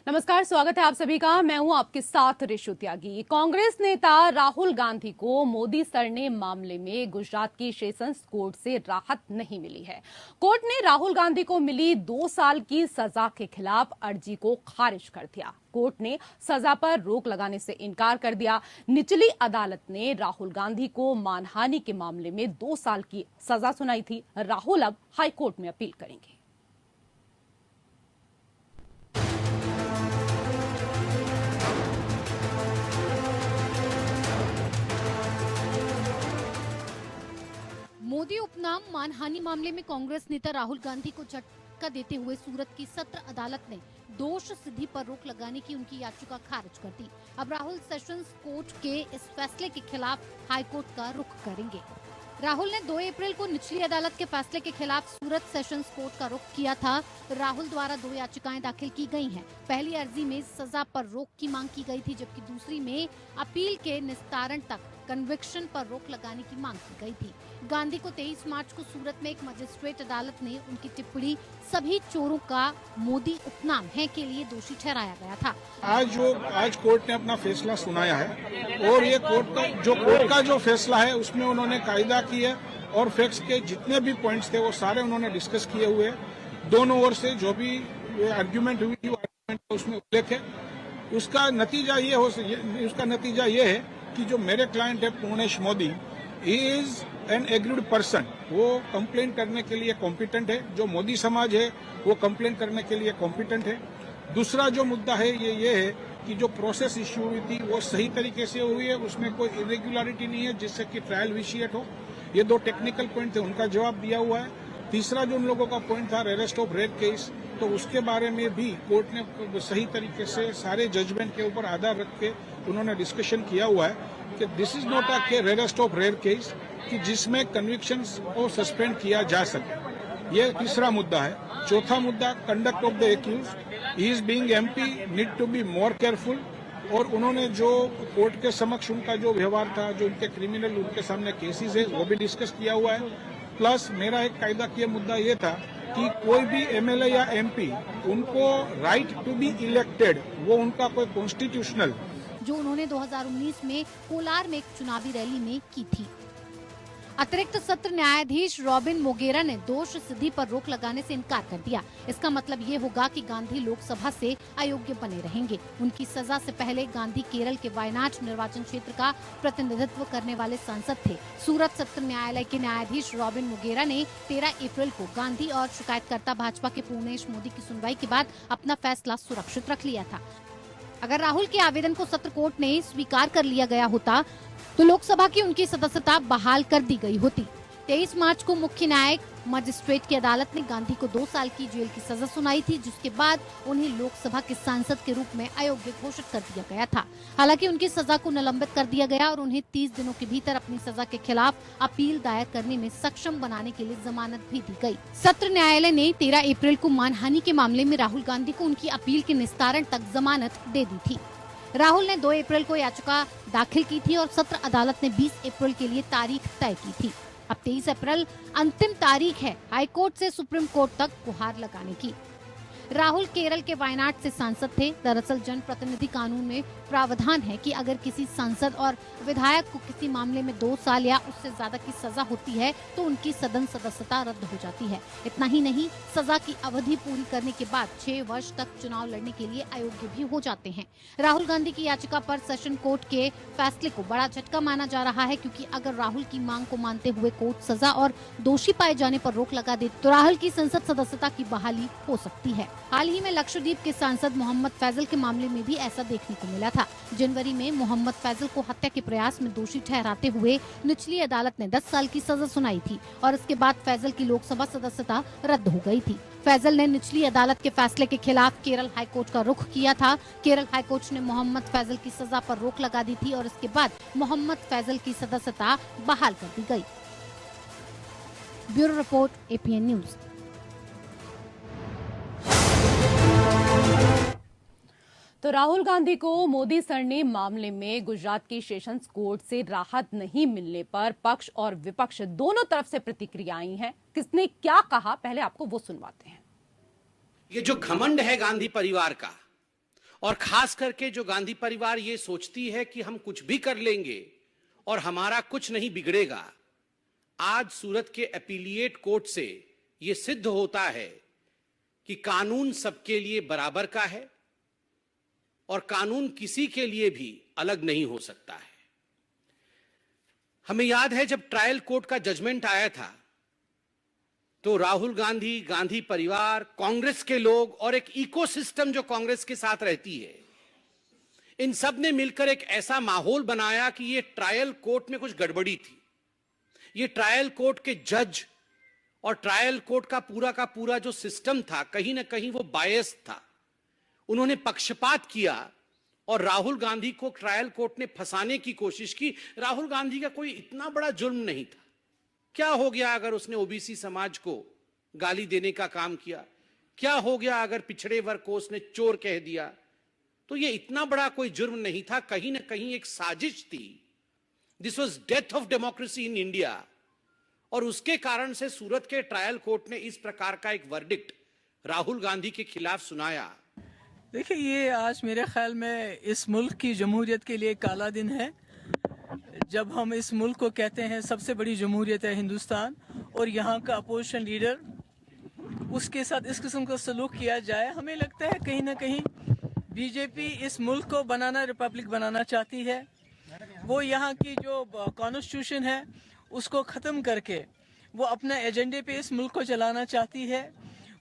नमस्कार, स्वागत है आप सभी का। मैं हूं आपके साथ ऋषु त्यागी। कांग्रेस नेता राहुल गांधी को मोदी सरने मामले में गुजरात की सेशंस कोर्ट से राहत नहीं मिली है। कोर्ट ने राहुल गांधी को मिली 2 साल की सजा के खिलाफ अर्जी को खारिज कर दिया। कोर्ट ने सजा पर रोक लगाने से इनकार कर दिया। निचली अदालत ने राहुल गांधी को मानहानि के मामले में 2 साल की सजा सुनाई थी। राहुल अब हाईकोर्ट में अपील करेंगे। मोदी उपनाम मानहानि मामले में कांग्रेस नेता राहुल गांधी को झटका देते हुए सूरत की सत्र अदालत ने दोष सिद्धि पर रोक लगाने की उनकी याचिका खारिज कर दी। अब राहुल सेशंस कोर्ट के इस फैसले के खिलाफ हाईकोर्ट का रुख करेंगे। राहुल ने 2 अप्रैल को निचली अदालत के फैसले के खिलाफ सूरत सेशंस कोर्ट का रुख किया था। राहुल द्वारा 2 याचिकाएं दाखिल की गई हैं। पहली अर्जी में सजा पर रोक की मांग की गई थी, जबकि दूसरी में अपील के निस्तारण तक कन्विक्शन पर रोक लगाने की मांग की गई थी। गांधी को 23 मार्च को सूरत में एक मजिस्ट्रेट अदालत ने उनकी टिप्पणी सभी चोरों का मोदी उपनाम है के लिए दोषी ठहराया गया था। आज कोर्ट ने अपना फैसला सुनाया है और ये कोर्ट का जो फैसला है उसमें उन्होंने कायदा की है और फैक्ट्स के जितने भी पॉइंट्स थे वो सारे उन्होंने डिस्कस किए हुए हैं। दोनों ओर से जो भी आर्ग्यूमेंट हुई वो आर्ग्यूमेंट उसमें उल्लेख है। उसका नतीजा ये है कि जो मेरे क्लाइंट है Purnesh Modi, he is an agreed person. वो कंप्लेन करने के लिए कॉम्पिटेंट है। जो मोदी समाज है वो कंप्लेन करने के लिए कॉम्पिटेंट है। दूसरा जो मुद्दा है ये है कि जो प्रोसेस इश्यू हुई थी वो सही तरीके से हुई है, उसमें कोई इरेगुलरिटी नहीं है जिससे कि ट्रायल विशिएट हो। ये 2 टेक्निकल पॉइंट थे, उनका जवाब दिया हुआ है। तीसरा जो उन लोगों का पॉइंट था अरेस्ट ऑफ रेयर केस, तो उसके बारे में भी कोर्ट ने सही तरीके से सारे जजमेंट के ऊपर आधार रख के उन्होंने डिस्कशन किया हुआ है कि this is not a rarest of rare case कि जिसमें कन्विक्शंस को सस्पेंड किया जा सके। ये तीसरा मुद्दा है। चौथा मुद्दा conduct of the accuse, he is being MP, need to be more careful. और उन्होंने जो कोर्ट के समक्ष उनका जो व्यवहार था, जो उनके क्रिमिनल उनके सामने केसेस है वो भी डिस्कस किया हुआ है। प्लस मेरा एक कायदा किया मुद्दा ये था कि कोई भी एमएलए या एमपी, उनको राइट टू बी इलेक्टेड, वो उनका कोई कॉन्स्टिट्यूशनल जो उन्होंने 2019 में कोलार में एक चुनावी रैली में की थी। अतिरिक्त सत्र न्यायाधीश रॉबिन मोगेरा ने दोष सिद्धि पर रोक लगाने से इनकार कर दिया। इसका मतलब ये होगा कि गांधी लोकसभा से अयोग्य बने रहेंगे। उनकी सजा से पहले गांधी केरल के वायनाड निर्वाचन क्षेत्र का प्रतिनिधित्व करने वाले सांसद थे। सूरत सत्र न्यायालय के न्यायाधीश रॉबिन मोगेरा ने 13 अप्रैल को गांधी और शिकायतकर्ता भाजपा के पूर्णेश मोदी की सुनवाई के बाद अपना फैसला सुरक्षित रख लिया था। अगर राहुल के आवेदन को सत्र कोर्ट ने स्वीकार कर लिया गया होता तो लोकसभा की उनकी सदस्यता बहाल कर दी गई होती। 23 मार्च को मुख्य न्यायिक मजिस्ट्रेट की अदालत ने गांधी को 2 साल की जेल की सजा सुनाई थी, जिसके बाद उन्हें लोकसभा के सांसद के रूप में अयोग्य घोषित कर दिया गया था। हालांकि उनकी सजा को निलंबित कर दिया गया और उन्हें 30 दिनों के भीतर अपनी सजा के खिलाफ अपील दायर करने में सक्षम बनाने के लिए जमानत भी दी गई। सत्र न्यायालय ने 13 अप्रैल को मानहानि के मामले में राहुल गांधी को उनकी अपील के निस्तारण तक जमानत दे दी थी। राहुल ने 2 अप्रैल को याचिका दाखिल की थी और सत्र अदालत ने 20 अप्रैल के लिए तारीख तय की थी। अब 23 अप्रैल अंतिम तारीख है हाईकोर्ट से सुप्रीम कोर्ट तक गुहार लगाने की। राहुल केरल के वायनाड से सांसद थे। दरअसल जनप्रतिनिधि कानून में प्रावधान है कि अगर किसी सांसद और विधायक को किसी मामले में 2 साल या उससे ज्यादा की सजा होती है तो उनकी सदन सदस्यता रद्द हो जाती है। इतना ही नहीं, सजा की अवधि पूरी करने के बाद 6 वर्ष तक चुनाव लड़ने के लिए अयोग्य भी हो जाते हैं। राहुल गांधी की याचिका पर सेशन कोर्ट के फैसले को बड़ा झटका माना जा रहा है, क्योंकि अगर राहुल की मांग को मानते हुए कोर्ट सजा और दोषी पाए जाने पर रोक लगा दे तो राहुल की संसद सदस्यता की बहाली हो सकती है। हाल ही में लक्षद्वीप के सांसद मोहम्मद फैजल के मामले में भी ऐसा देखने को मिला था। जनवरी में मोहम्मद फैजल को हत्या के प्रयास में दोषी ठहराते हुए निचली अदालत ने 10 साल की सजा सुनाई थी और इसके बाद फैजल की लोकसभा सदस्यता रद्द हो गई थी। फैजल ने निचली अदालत के फैसले के खिलाफ केरल हाईकोर्ट का रुख किया था। केरल हाईकोर्ट ने मोहम्मद फैजल की सजा पर रोक लगा दी थी और इसके बाद मोहम्मद फैजल की सदस्यता बहाल कर दी गई। Bureau report, APN news. तो राहुल गांधी को मोदी सरने मामले में गुजरात की सेशंस कोर्ट से राहत नहीं मिलने पर पक्ष और विपक्ष दोनों तरफ से प्रतिक्रिया आई हैं। किसने क्या कहा, पहले आपको वो सुनवाते हैं। ये जो घमंड है गांधी परिवार का, और खास करके जो गांधी परिवार ये सोचती है कि हम कुछ भी कर लेंगे और हमारा कुछ नहीं बिगड़ेगा, आज सूरत के अपीलिएट कोर्ट से ये सिद्ध होता है कि कानून सबके लिए बराबर का है और कानून किसी के लिए भी अलग नहीं हो सकता है। हमें याद है जब ट्रायल कोर्ट का जजमेंट आया था तो राहुल गांधी, गांधी परिवार, कांग्रेस के लोग और एक इकोसिस्टम जो कांग्रेस के साथ रहती है, इन सब ने मिलकर एक ऐसा माहौल बनाया कि ये ट्रायल कोर्ट में कुछ गड़बड़ी थी। ये ट्रायल कोर्ट के जज और ट्रायल कोर्ट का पूरा जो सिस्टम था, कहीं ना कहीं वो बायस था। उन्होंने पक्षपात किया और राहुल गांधी को ट्रायल कोर्ट ने फंसाने की कोशिश की। राहुल गांधी का कोई इतना बड़ा जुर्म नहीं था। क्या हो गया अगर उसने ओबीसी समाज को गाली देने का काम किया? क्या हो गया अगर पिछड़े वर्ग को उसने चोर कह दिया? तो ये इतना बड़ा कोई जुर्म नहीं था, कहीं ना कहीं एक साजिश थी। This was death of democracy in India. और उसके कारण से सूरत के ट्रायल कोर्ट ने इस प्रकार का एक वर्डिक्ट राहुल गांधी के खिलाफ सुनाया। देखिए, ये आज मेरे ख्याल में इस मुल्क की जमहूरियत के लिए एक काला दिन है। जब हम इस मुल्क को कहते हैं सबसे बड़ी जमहूरियत है हिंदुस्तान, और यहाँ का अपोजिशन लीडर उसके साथ इस किस्म का सलूक किया जाए, हमें लगता है कहीं ना कहीं बीजेपी इस मुल्क को बनाना, रिपब्लिक बनाना चाहती है। वो यहाँ की जो कॉन्स्टिट्यूशन है उसको ख़त्म करके वो अपने एजेंडे पे इस मुल्क को चलाना चाहती है।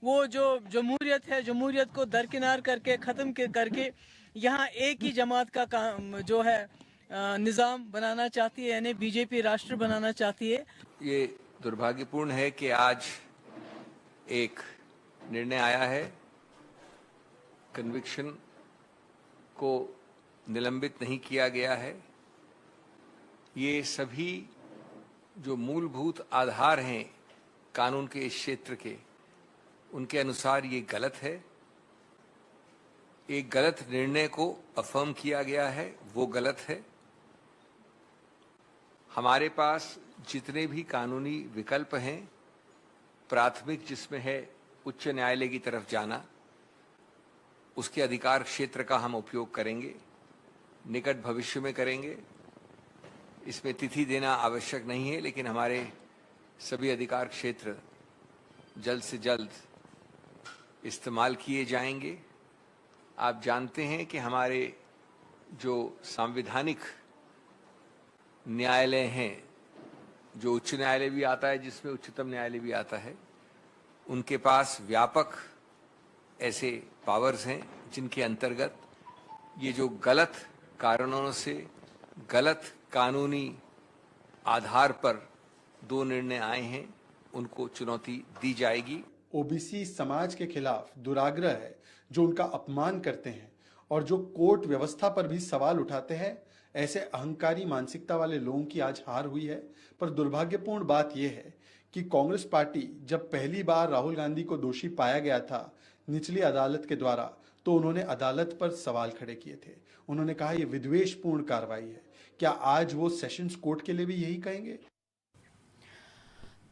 वो जो जमहूरियत है, जमहूरियत को दरकिनार करके, ख़त्म करके यहाँ एक ही जमात का जो है निज़ाम बनाना चाहती है, यानी बीजेपी राष्ट्र बनाना चाहती है। ये दुर्भाग्यपूर्ण है कि आज एक निर्णय आया है, कन्विक्शन को निलंबित नहीं किया गया है। ये सभी जो मूलभूत आधार हैं कानून के इस क्षेत्र के, उनके अनुसार ये गलत है। एक गलत निर्णय को अफर्म किया गया है, वो गलत है। हमारे पास जितने भी कानूनी विकल्प हैं, प्राथमिक जिसमें है उच्च न्यायालय की तरफ जाना, उसके अधिकार क्षेत्र का हम उपयोग करेंगे, निकट भविष्य में करेंगे। इसमें तिथि देना आवश्यक नहीं है, लेकिन हमारे सभी अधिकार क्षेत्र जल्द से जल्द इस्तेमाल किए जाएंगे। आप जानते हैं कि हमारे जो संवैधानिक न्यायालय हैं, जो उच्च न्यायालय भी आता है, जिसमें उच्चतम न्यायालय भी आता है, उनके पास व्यापक ऐसे पावर्स हैं जिनके अंतर्गत ये जो गलत कारणों से, गलत कानूनी आधार पर दो निर्णय आए हैं, उनको चुनौती दी जाएगी। ओबीसी समाज के खिलाफ दुराग्रह है, जो उनका अपमान करते हैं और जो कोर्ट व्यवस्था पर भी सवाल उठाते हैं। ऐसे अहंकारी मानसिकता वाले लोगों की आज हार हुई है। पर दुर्भाग्यपूर्ण बात यह है कि कांग्रेस पार्टी जब पहली बार राहुल गांधी को दोषी पाया गया था निचली अदालत के द्वारा, तो उन्होंने अदालत पर सवाल खड़े किए थे। उन्होंने कहा यह विद्वेषपूर्ण कार्रवाई है। क्या आज वो सेशंस कोर्ट के लिए भी यही कहेंगे?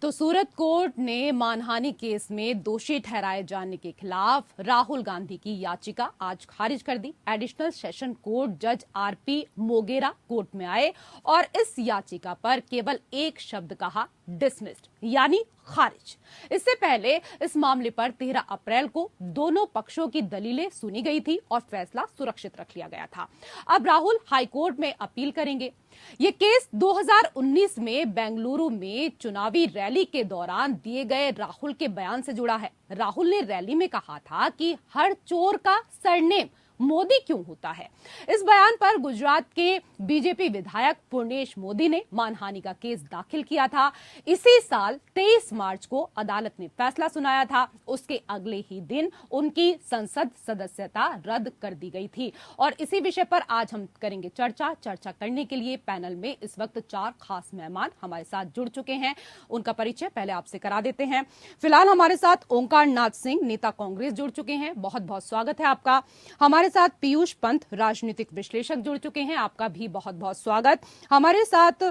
तो सूरत कोर्ट ने मानहानि केस में दोषी ठहराए जाने के खिलाफ राहुल गांधी की याचिका आज खारिज कर दी। एडिशनल सेशन कोर्ट जज आरपी मोगेरा कोर्ट में आए और इस याचिका पर केवल एक शब्द कहा, डिसमिस्ड, यानी खारिज। इससे पहले इस मामले पर 13 अप्रैल को दोनों पक्षों की दलीलें सुनी गई थी और फैसला सुरक्षित रख लिया गया था। अब राहुल हाईकोर्ट में अपील करेंगे। ये केस 2019 में बेंगलुरु में चुनावी रैली के दौरान दिए गए राहुल के बयान से जुड़ा है। राहुल ने रैली में कहा था कि हर चोर का सरनेम मोदी क्यों होता है। इस बयान पर गुजरात के बीजेपी विधायक पूर्णेश मोदी ने मानहानि का केस दाखिल किया था। इसी साल 23 मार्च को अदालत ने फैसला सुनाया था। उसके अगले ही दिन उनकी संसद सदस्यता रद्द कर दी गई थी। और इसी विषय पर आज हम करेंगे चर्चा करने के लिए पैनल में इस वक्त 4 खास मेहमान हमारे साथ जुड़ चुके हैं। उनका परिचय पहले आपसे करा देते हैं। फिलहाल हमारे साथ ओंकार नाथ सिंह, नेता कांग्रेस, जुड़ चुके हैं। बहुत बहुत स्वागत है आपका। हमारे साथ पीयूष पंत, राजनीतिक विश्लेषक, जुड़ चुके हैं। आपका भी बहुत बहुत स्वागत। हमारे साथ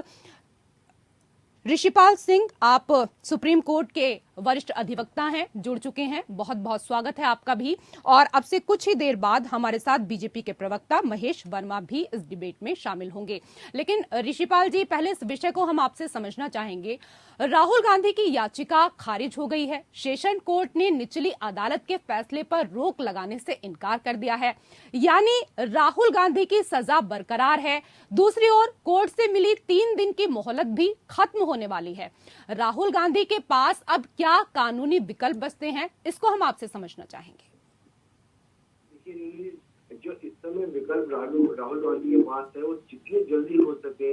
ऋषिपाल सिंह, आप सुप्रीम कोर्ट के वरिष्ठ अधिवक्ता हैं, जुड़ चुके हैं। बहुत बहुत स्वागत है आपका भी। और अब से कुछ ही देर बाद हमारे साथ बीजेपी के प्रवक्ता महेश वर्मा भी इस डिबेट में शामिल होंगे। लेकिन ऋषिपाल जी, पहले इस विषय को हम आपसे समझना चाहेंगे। राहुल गांधी की याचिका खारिज हो गई है। सेशन कोर्ट ने निचली अदालत के फैसले पर रोक लगाने से इनकार कर दिया है, यानी राहुल गांधी की सजा बरकरार है। दूसरी ओर कोर्ट से मिली 3 दिन की मोहलत भी खत्म होने वाली है। राहुल गांधी के पास अब क्या कानूनी विकल्प बचते हैं, इसको हम आपसे समझना चाहेंगे। देखिए, जो इस समय विकल्प राहुल गांधी के पास है, वो जितनी जल्दी हो सके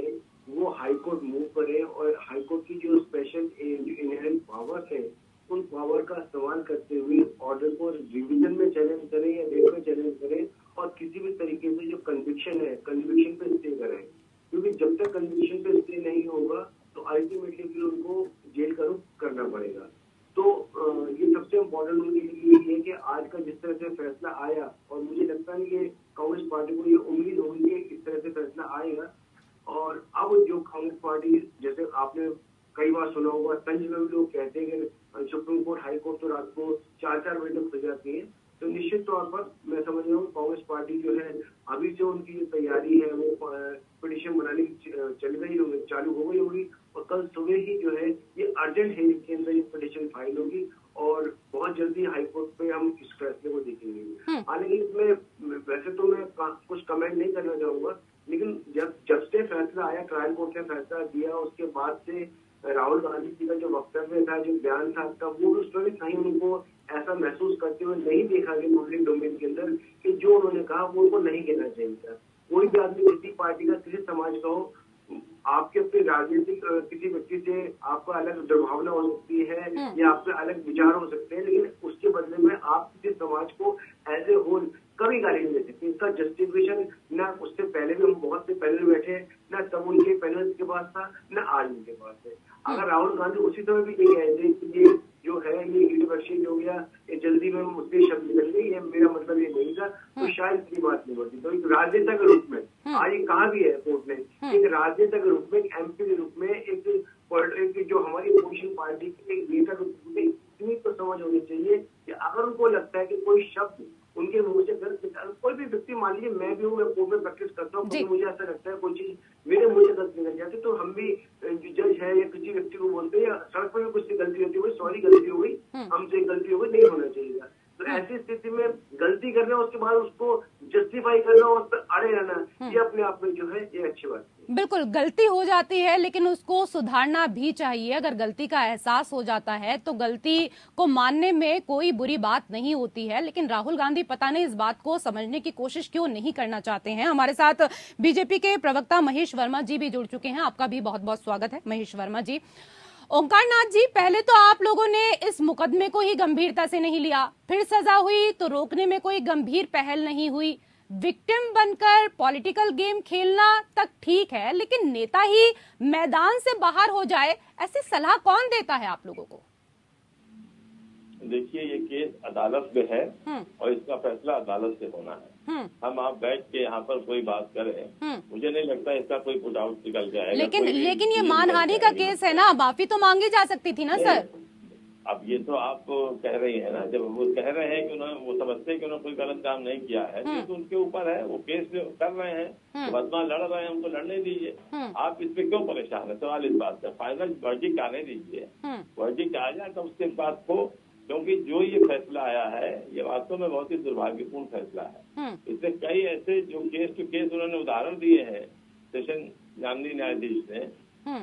वो हाई कोर्ट मूव करे और हाई कोर्ट की जो स्पेशल इनहेरेंट पावर्स है, उन पावर का इस्तेमाल करते हुए ऑर्डर को रिवीजन में चैलेंज करें या डेट में चैलेंज करें और किसी भी तरीके से जो कन्विक्शन है, कन्विक्शन पे स्टे करें। क्योंकि जब तक कन्विक्शन पे स्टे नहीं होगा तो अल्टीमेटली फिर उनको जेल का रुख करना पड़ेगा। तो ये सबसे इम्पोर्टेंट उनके लिए यही है कि आज का जिस तरह से फैसला आया, और मुझे लगता है कि कांग्रेस पार्टी को ये उम्मीद होगी कि इस तरह से फैसला आएगा। और अब जो कांग्रेस पार्टी, जैसे आपने कई बार सुना होगा, तंज में भी लोग कहते हैं कि सुप्रीम कोर्ट, हाई कोर्ट तो रात को 4-4 बजे तक खुल जाती है। तो निश्चित तौर पर मैं समझ रहा हूँ कांग्रेस पार्टी जो है, अभी जो उनकी जो तैयारी है वो पिटीशन बनाने की चालू हो गई होगी और कल सुबह ही जो है ये अर्जेंट हेयरिंग के अंदर ये पिटीशन फाइल होगी और बहुत जल्दी हाई कोर्ट पे हम इस फैसले को देखेंगे। हालांकि इसमें वैसे तो मैं कुछ कमेंट नहीं करना चाहूंगा, लेकिन जब से फैसला आया, ट्रायल कोर्ट ने फैसला दिया, उसके बाद से राहुल गांधी जी का जो वक्तव्य था, जो बयान था आपका, वो उसमें कहीं उनको ऐसा महसूस करते हुए नहीं देखा कि पब्लिक डोमेन के अंदर कि जो उन्होंने कहा वो उनको नहीं कहना चाहिए था। कोई भी आदमी किसी पार्टी का, किसी समाज का हो, आपके अपने राजनीतिक किसी व्यक्ति से आपका अलग दुर्भावना हो सकती है या आपके अलग विचार हो सकते हैं, लेकिन उसके बदले में आप किसी समाज को एज ए होल कभी गाली नहीं दे सकते। इसका जस्टिफिकेशन न उससे पहले भी, हम बहुत से पैनल बैठे, न तब उनके पैनल के पास था, न आज उनके पास है। अगर राहुल गांधी उसी समय भी नहीं आए थे कि ये जो है ये हीट वर्षित हो गया, ये जल्दी में मुझसे शब्द निकल गई, ये मेरा मतलब ये नहीं था, तो शायद इतनी बात नहीं होती। तो एक राजनेता के रूप में आज ये कहा भी है कोर्ट ने, एक राजनेता के रूप में, एक एमपी के रूप में, एक जो हमारी अपोजिशन पार्टी के एक नेता के रूप में इतनी तो समझ होनी चाहिए कि अगर उनको लगता है कि कोई शब्द उनके मुंह से गलत निकल, कोई भी व्यक्ति, मान लीजिए मैं भी हूँ, मैं कोर्ट में प्रैक्टिस करता हूँ, मुझे ऐसा लगता है कोई चीज मेरे मुंह से गलत निकल जाती, तो हम भी जो जज है या किसी व्यक्ति को बोलते हैं, या सड़क पर भी कुछ गलती होती है, सॉरी गलती हो गई, हमसे गलती हो गई, नहीं होना चाहिए। तो ऐसी स्थिति में गलती करना, उसके बाद उसको जस्टिफाई करना और उस पर अड़े रहना, ये अपने आप में जो है ये अच्छी बात है। बिल्कुल, गलती हो जाती है लेकिन उसको सुधारना भी चाहिए। अगर गलती का एहसास हो जाता है तो गलती को मानने में कोई बुरी बात नहीं होती है। लेकिन राहुल गांधी पता नहीं इस बात को समझने की कोशिश क्यों नहीं करना चाहते हैं। हमारे साथ बीजेपी के प्रवक्ता महेश वर्मा जी भी जुड़ चुके हैं। आपका भी बहुत बहुत स्वागत है महेश वर्मा जी। ओंकार नाथ जी, पहले तो आप लोगों ने इस मुकदमे को ही गंभीरता से नहीं लिया, फिर सजा हुई तो रोकने में कोई गंभीर पहल नहीं हुई। विक्टिम बनकर पॉलिटिकल गेम खेलना तक ठीक है, लेकिन नेता ही मैदान से बाहर हो जाए, ऐसी सलाह कौन देता है आप लोगों को? देखिए, ये केस अदालत में है और इसका फैसला अदालत से होना है। हम आप बैठ के यहाँ पर कोई बात करें, मुझे नहीं लगता इसका कोई पुट आउट निकल जाएगा। लेकिन ये मानहानि का केस है ना, माफी तो मांगी जा सकती थी ना सर। अब ये तो आप कह रही है ना, जब वो कह रहे हैं कि उन्होंने, वो समझते हैं कि उन्होंने कोई गलत काम नहीं किया है, तो उनके ऊपर है, वो केस कर रहे हैं, मुकदमा लड़ रहे हैं, उनको लड़ने दीजिए। आप इस पे क्यों परेशान है? सवाल इस बात का, फाइनल वर्डिक्ट आने दीजिए, वर्डिक्ट आ जाए तो उसके बाद को, क्योंकि जो ये फैसला आया है ये वास्तव में बहुत ही दुर्भाग्यपूर्ण फैसला है। इसमें कई ऐसे जो केस टू केस उन्होंने उदाहरण दिए हैं सेशन माननीय न्यायाधीश ने,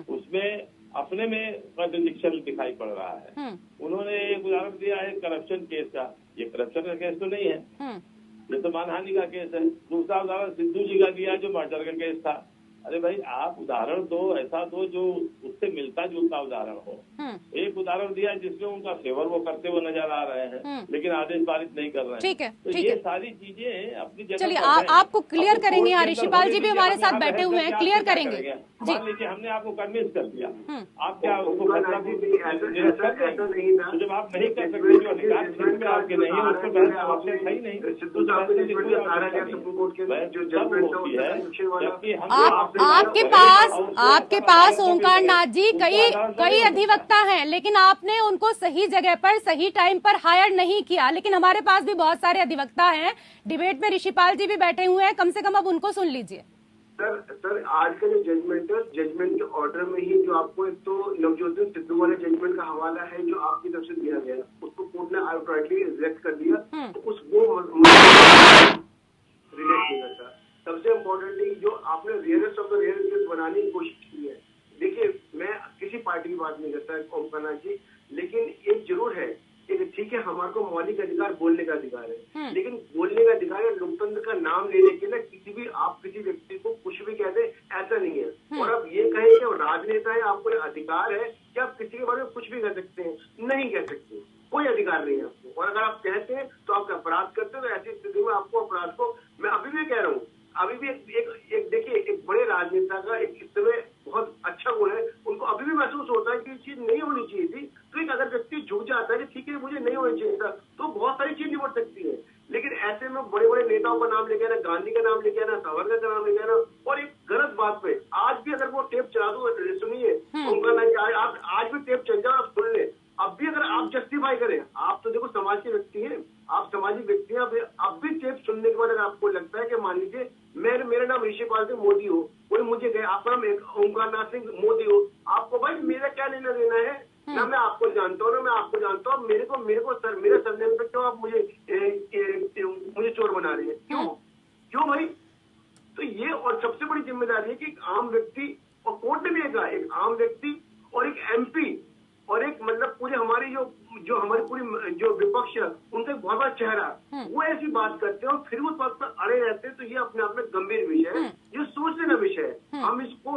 उसमें अपने में कॉन्ट्रडिक्शन दिखाई पड़ रहा है। उन्होंने एक उदाहरण दिया है करप्शन केस का, ये करप्शन का केस तो नहीं है, ये तो मानहानि का केस है। दूसरा उदाहरण सिद्धू जी का दिया जो मर्डर का केस था। अरे भाई, आप उदाहरण दो, ऐसा दो जो उससे मिलता जुलता उदाहरण हो। एक उदाहरण दिया जिसमें उनका फेवर वो करते हुए नजर आ रहे हैं, लेकिन आदेश पारित नहीं कर रहे हैं। ठीक है, तो ये सारी चीजें अपनी जगह। चलिए, आपको क्लियर करेंगे। यहाँ ऋषिपाल जी भी हमारे साथ बैठे हुए हैं, क्लियर करेंगे। मान लीजिए हमने आपको कन्विंस कर दिया, आप क्या उसको फैसला भी तो जब आप नहीं कर सकते, जो अधिकार आपके नहीं है उसको आपने सही नहीं, सिद्धू साहब ने जबकि हम आपके पास ओंकार नाथ जी कई अधिवक्ता हैं, लेकिन आपने उनको सही जगह पर सही टाइम पर हायर नहीं किया। लेकिन हमारे पास भी बहुत सारे अधिवक्ता हैं, डिबेट में ऋषिपाल जी भी बैठे हुए हैं, कम से कम अब उनको सुन लीजिए। सर आज का जो जजमेंट है, जजमेंट के ऑर्डर में ही जो आपको एक तो नवज्योत सिद्धू वाले जजमेंट का हवाला है जो आपकी तरफ से दिया गया, उसको कोर्ट ने आउटराइटली रिजेक्ट कर दिया, तो उसको रिलेट नहीं करता। सबसे इम्पोर्टेंटली जो आपने rarest of the rare case बनाने की कोशिश की है, देखिए मैं किसी पार्टी की बात नहीं करता ओमकार नाथ जी, लेकिन एक जरूर है, एक ठीक है हमारे को मौलिक अधिकार बोलने का अधिकार है, लेकिन बोलने का अधिकार है लोकतंत्र का नाम लेने के लिए किसी भी आप किसी व्यक्ति को कुछ भी कह दे, ऐसा नहीं है। और आप ये कहें कि राजनेता है, आपको अधिकार है कि आप किसी के बारे में कुछ भी कह सकते हैं, नहीं कह सकते, कोई अधिकार नहीं है आपको। और अगर आप कहते हैं तो आप अपराध करते हैं, तो ऐसी स्थिति में आपको अपराध को, मैं अभी भी कह रहा हूँ, अभी भी एक देखिए एक बड़े राजनेता का एक इस समय बहुत अच्छा गुण है, उनको अभी भी महसूस होता है कि ये चीज नहीं होनी चाहिए थी, तो एक अगर व्यक्ति झुक जाता है कि ठीक है मुझे नहीं होनी चाहिए था, तो बहुत सारी चीज निपट सकती है। लेकिन ऐसे में बड़े बड़े नेताओं का नाम लेके आना, गांधी का नाम लेके आना, सावरकर का नाम लेके आना, और एक गलत बात पे आज भी अगर वो टेप चला दो, सुनिए आज भी टेप चल जाए, आप सुन ले, अब भी अगर आप जस्टिफाई करें, आप तो देखो समाज के व्यक्ति हैं, आप सामाजिक व्यक्ति हैं, अब भी टेप सुनने के बाद अगर आपको लगता है कि मान लीजिए मेरा नाम ऋषिपाल सिंह मोदी हो, कोई मुझे कहे आपका नाम ओमकार नाथ सिंह मोदी हो, आपको भाई मेरा क्या लेना देना है, ना मैं आपको जानता हूँ ना मैं आपको जानता हूँ, मेरे को मेरे सरनेम पे क्यों आप मुझे चोर बना रहे हैं, क्यों भाई? तो ये और सबसे बड़ी जिम्मेदारी है कि एक आम व्यक्ति, और कोर्ट ने भी कहा, एक आम व्यक्ति और एक एमपी और एक मतलब पूरे हमारी जो हमारी पूरी जो विपक्ष है उनका एक बहुत बड़ा चेहरा, वो ऐसी बात करते हैं और फिर उस बात पर अड़े रहते हैं, तो ये अपने आप में गंभीर विषय है, ये सोचने का विषय है। हम इसको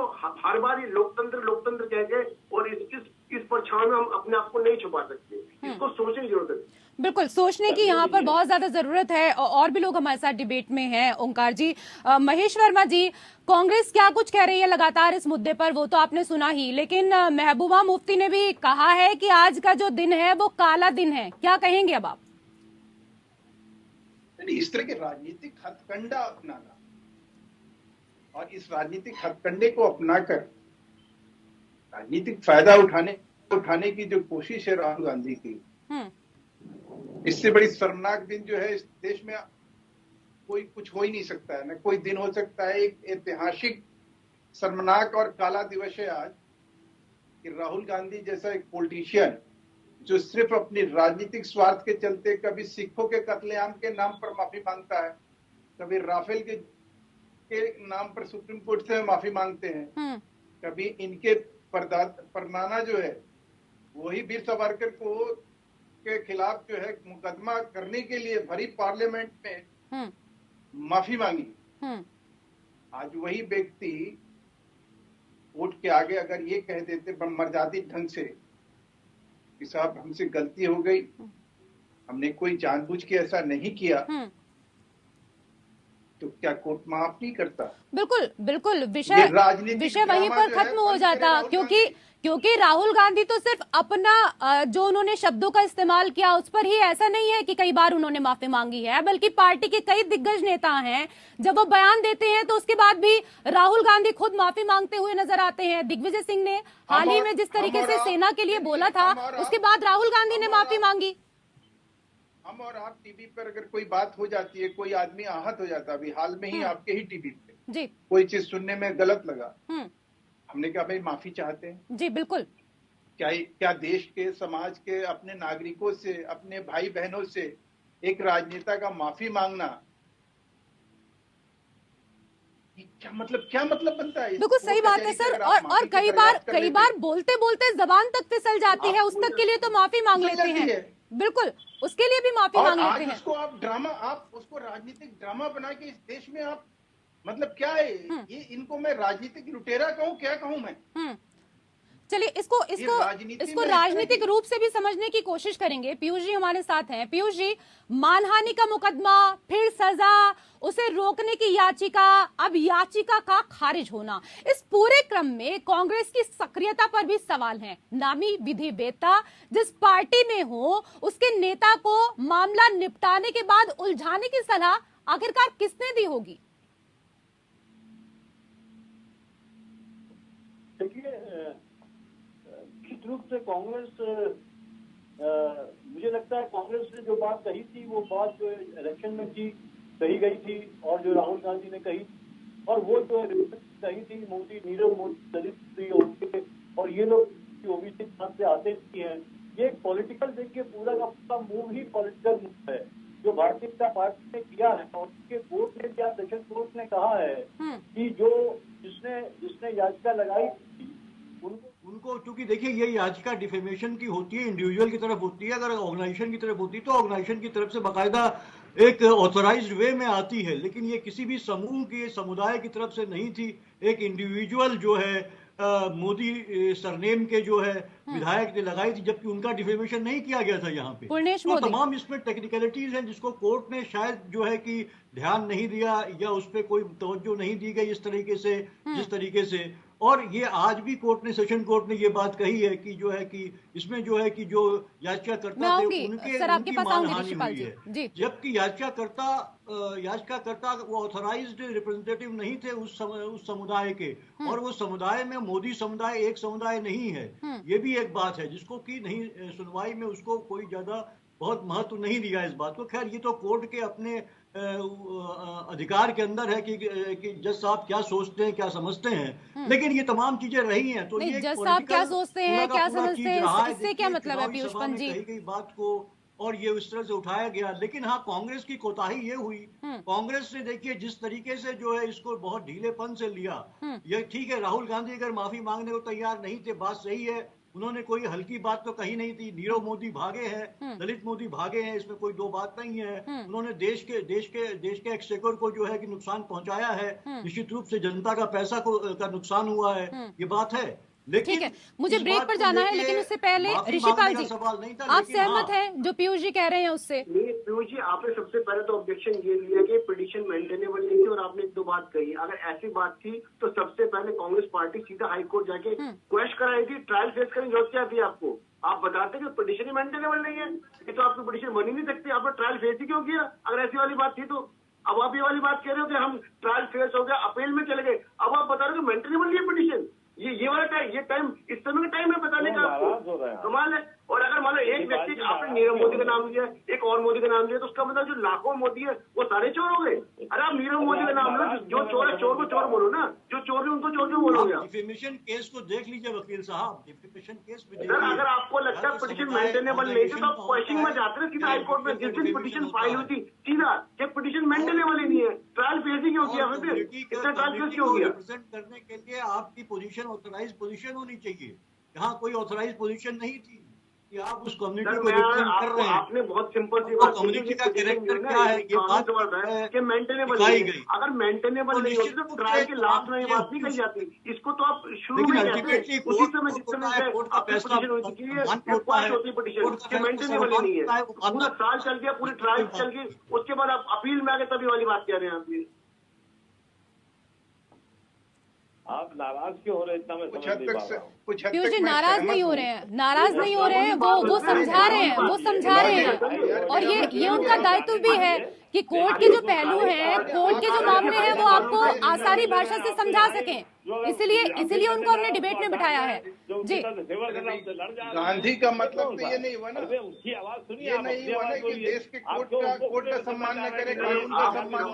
हर बार ये लोकतंत्र कह के और इस परछाई में हम अपने आप को नहीं छुपा सकते, इसको सोचने की जरूरत है। बिल्कुल, सोचने की यहाँ पर बहुत ज्यादा जरूरत है। और भी लोग हमारे साथ डिबेट में हैं। ओंकार जी, महेश वर्मा जी, कांग्रेस क्या कुछ कह रही है लगातार इस मुद्दे पर, वो तो आपने सुना ही, लेकिन महबूबा मुफ्ती ने भी कहा है कि आज का जो दिन है वो काला दिन है, क्या कहेंगे अब आप? इस तरह के राजनीतिक हथकंडा अपनाना और इस राजनीतिक हथकंडे को अपनाकर राजनीतिक फायदा उठाने की जो कोशिश है राहुल गांधी की, इससे बड़ी शर्मनाक दिन जो है इस देश में कोई कुछ हो ही नहीं सकता है, न कोई दिन हो सकता है। एक ऐतिहासिक शर्मनाक और काला दिवस है आज कि राहुल गांधी जैसा एक पॉलिटिशियन जो सिर्फ अपनी राजनीतिक स्वार्थ के चलते कभी सिखों के कत्लेआम के नाम पर माफी मांगता है, कभी राफेल के नाम पर सुप्रीम कोर्ट से माफी मांगते हैं, कभी इनके परनाना जो है वही वीर सावरकर के खिलाफ जो है मुकदमा करने के लिए भरी पार्लियामेंट में माफी मांगी। आज वही व्यक्ति कोर्ट के आगे अगर ये कह देते मर्यादित ढंग से कि साहब हमसे गलती हो गई, हमने कोई जानबूझ के ऐसा नहीं किया, तो क्या कोर्ट माफ नहीं करता? बिल्कुल विषय वहीं पर खत्म हो जाता, क्योंकि राहुल गांधी तो सिर्फ अपना जो उन्होंने शब्दों का इस्तेमाल किया उस पर ही, ऐसा नहीं है कि कई बार उन्होंने माफी मांगी है, बल्कि पार्टी के कई दिग्गज नेता हैं, जब वो बयान देते हैं तो उसके बाद भी राहुल गांधी खुद माफी मांगते हुए नजर आते हैं। दिग्विजय सिंह ने हाल ही में जिस तरीके से सेना के लिए बोला था, उसके बाद राहुल गांधी ने माफी मांगी। हम और आप टीवी पर अगर कोई बात हो जाती है, कोई आदमी आहत हो जाता, अभी हाल में ही आपके ही टीवी पे कोई चीज सुनने में गलत लगा, हमने कहा भाई माफी चाहते हैं जी, बिल्कुल। क्या देश के समाज के अपने नागरिकों से, अपने भाई बहनों से एक राजनेता का माफी मांगना क्या मतलब बनता है? बिल्कुल सही बात है सर। और कई बार बोलते बोलते जबान तक फिसल जाती है, उस तक के लिए तो माफी मांग लेते हैं। बिल्कुल, उसके लिए भी माफी मांग लेते हैं। उसको आप उसको राजनीतिक ड्रामा बना के इस देश में आप मतलब क्या है ये, इनको मैं राजनीतिक लुटेरा कहूँ, क्या कहूँ मैं? चलिए इसको राजनीतिक रूप से भी समझने की कोशिश करेंगे। पीयूष जी हमारे साथ हैं। पीयूष जी, मानहानि का मुकदमा, फिर सजा, उसे रोकने की याचिका, अब याचिका का खारिज होना, इस पूरे क्रम में कांग्रेस की सक्रियता पर भी सवाल हैं। नामी विधिवेत्ता जिस पार्टी में हो, उसके नेता को मामला निपटाने के बाद उलझाने की सलाह आखिरकार किसने दी होगी? रूप से कांग्रेस मुझे लगता है कांग्रेस ने जो बात कही थी वो बात जो इलेक्शन में थी कही गई थी, और जो राहुल गांधी ने कही और वो जो कही थी मोदी, नीरव मोदी, दलित और ये लोग ओबीसी से आते नहीं है। ये एक पॉलिटिकल देखिए पूरा का पूरा मूव ही पॉलिटिकल मूव है जो भारतीय जनता पार्टी ने किया है। और उसके कोर्ट ने क्या, सेशन कोर्ट ने कहा है कि जो जिसने याचिका लगाई थी उनको चूंकि देखिए ये याचिका डिफेमेशन की होती है, इंडिविजुअल की तरफ होती है। अगर ऑर्गेनाइजेशन की तरफ होती तो ऑर्गेनाइजेशन की तरफ से बाकायदा एक ऑथराइज्ड वे में आती है, लेकिन ये किसी भी समूह की, समुदाय की तरफ से नहीं थी। एक इंडिविजुअल जो है मोदी सरनेम के जो है विधायक ने लगाई थी, जबकि उनका डिफेमेशन नहीं किया गया था यहाँ पे। तो तमाम इसमें टेक्निकलिटीज हैं जिसको कोर्ट ने शायद जो है कि ध्यान नहीं दिया या उस पर कोई तवज्जो नहीं दी गई इस तरीके से जिस तरीके से। और ये आज भी कोर्ट ने, सेशन कोर्ट ने ये बात कही है कि जो है कि इसमें जो है कि जो याचिकाकर्ता थे उनकी मानहानि हुई है, जबकि याचिकाकर्ता वो ऑथराइज्ड रिप्रेजेंटेटिव नहीं थे उस समुदाय के, और वो समुदाय में मोदी समुदाय एक समुदाय नहीं है। ये भी एक बात है जिसको कि नहीं सुनवाई में उसको कोई ज्यादा बहुत महत्व नहीं दिया इस बात को। खैर ये तो कोर्ट के अपने अधिकार के अंदर है कि जज साहब क्या सोचते हैं, क्या समझते हैं, लेकिन ये तमाम चीजें रही हैं। तो ये जज साहब क्या सोचते हैं, क्या समझते हैं, इससे क्या मतलब है पीयूष पंत जी? कही गई बात को और ये उस तरह से उठाया गया, लेकिन हाँ कांग्रेस की कोताही ये हुई, कांग्रेस ने देखिए जिस तरीके से जो है इसको बहुत ढीलेपन से लिया। ये ठीक है, राहुल गांधी अगर माफी मांगने को तैयार नहीं थे, बात सही है, उन्होंने कोई हल्की बात तो कही नहीं थी। नीरव मोदी भागे हैं, दलित मोदी भागे हैं, इसमें कोई दो बात नहीं है। उन्होंने देश के एक्सचेकर को जो है कि नुकसान पहुंचाया है, निश्चित रूप से जनता का पैसा का नुकसान हुआ है, ये बात है। ठीक है, मुझे ब्रेक पर जाना है, लेकिन उससे पहले ऋषिपाल जी आप सहमत हैं जो पीयूष जी कह रहे हैं उससे? नहीं पीयूष जी, आपने सबसे पहले तो ऑब्जेक्शन ये लिया कि पिटीशन मेंटेनेबल नहीं थी, और आपने एक दो बात कही। अगर ऐसी बात थी तो सबसे पहले कांग्रेस पार्टी सीधा हाई कोर्ट जाके क्वेश्चन कराई थी, ट्रायल फेस करने की जरूरत क्या थी आपको? आप बताते कि पिटीशन ही मेंटेनेबल नहीं है, ये तो आपकी पिटीशन बन ही नहीं सकती, आपने ट्रायल फेस ही क्यों किया अगर ऐसी वाली बात थी तो? अब आप ये वाली बात कह रहे हो कि हम ट्रायल फेस हो गया, अपील में चले गए, अब आप बता रहे हो मेंटेनेबल नहीं है पिटीशन। ये वाला टाइम, ये टाइम, इस समय का टाइम है बताने का आपको, कमाल है। और अगर मान लो एक व्यक्ति आपने नीरव मोदी का नाम लिया, एक और मोदी का नाम लिया, तो उसका मतलब जो लाखों मोदी है वो सारे चोर हो गए। अरे आप नीरव मोदी का नाम लो, जो चोर है चोर को चोर बोलो ना, जो चोर है उनको चोर क्यों बोलोगे? डिफेमेशन केस को देख लीजिए वकील साहब, डिफेमेशन केस में सर अगर आपको लगता है पिटीशन मेंटेनेबल नहीं थी तो आप क्वेश्चन में जाते हैं सीधा हाईकोर्ट में। जिस दिन पिटीशन फाइल हुई थी सीधा कि पिटीशन मेंटेनेबल ही नहीं है, ट्रायल फेस ही क्यों किया? फिर इतना ट्रायल फेस क्यों किया? रिप्रेजेंट करने के लिए आपकी पोजीशन ऑथराइज पोजीशन होनी चाहिए, यहाँ कोई ऑथराइज पोजीशन नहीं थी कि आप उस कम्युनिटी को रिप्रेजेंट कर रहे हैं। आपने बहुत सिंपल सी बात, कम्युनिटी का कैरेक्टर क्या है ये बात कि मेंटेनेबल नहीं है। अगर मेंटेनेबल नहीं होती तो ट्रायल के लास्ट में ये बात नहीं कही जाती। इसको तो आप शुरू में कहते हैं, उसी समय जिस समय पिटीशन हो चुकी है होती पिटीशन कि मेंटेनेबल ही नहीं है, पूरा साल चल गया, पूरी ट्रायल चल गई, उसके बाद आप अपील में आ गए, तभी वाली बात कह रहे हैं आप नाराज क्यों हो रहे हैं? इतना मैं समझ नहीं पा रहा हूं। पीयूष जी नाराज नहीं हो रहे हैं, नाराज नहीं हो रहे हैं, वो समझा रहे हैं, वो समझा रहे हैं। और ये उनका दायित्व भी है कि कोर्ट के जो पहलू हैं, कोर्ट के जो मामले हैं, वो आपको आसानी भाषा से समझा सकें, इसीलिए उनको हमने डिबेट में बिठाया है। जी गांधी का मतलब तो ये नहीं हुआ ना, उसकी आवाज सुनिए, ये नहीं हुआ ना कि देश के कोर्ट का सम्मान न करे, कानून का सम्मान न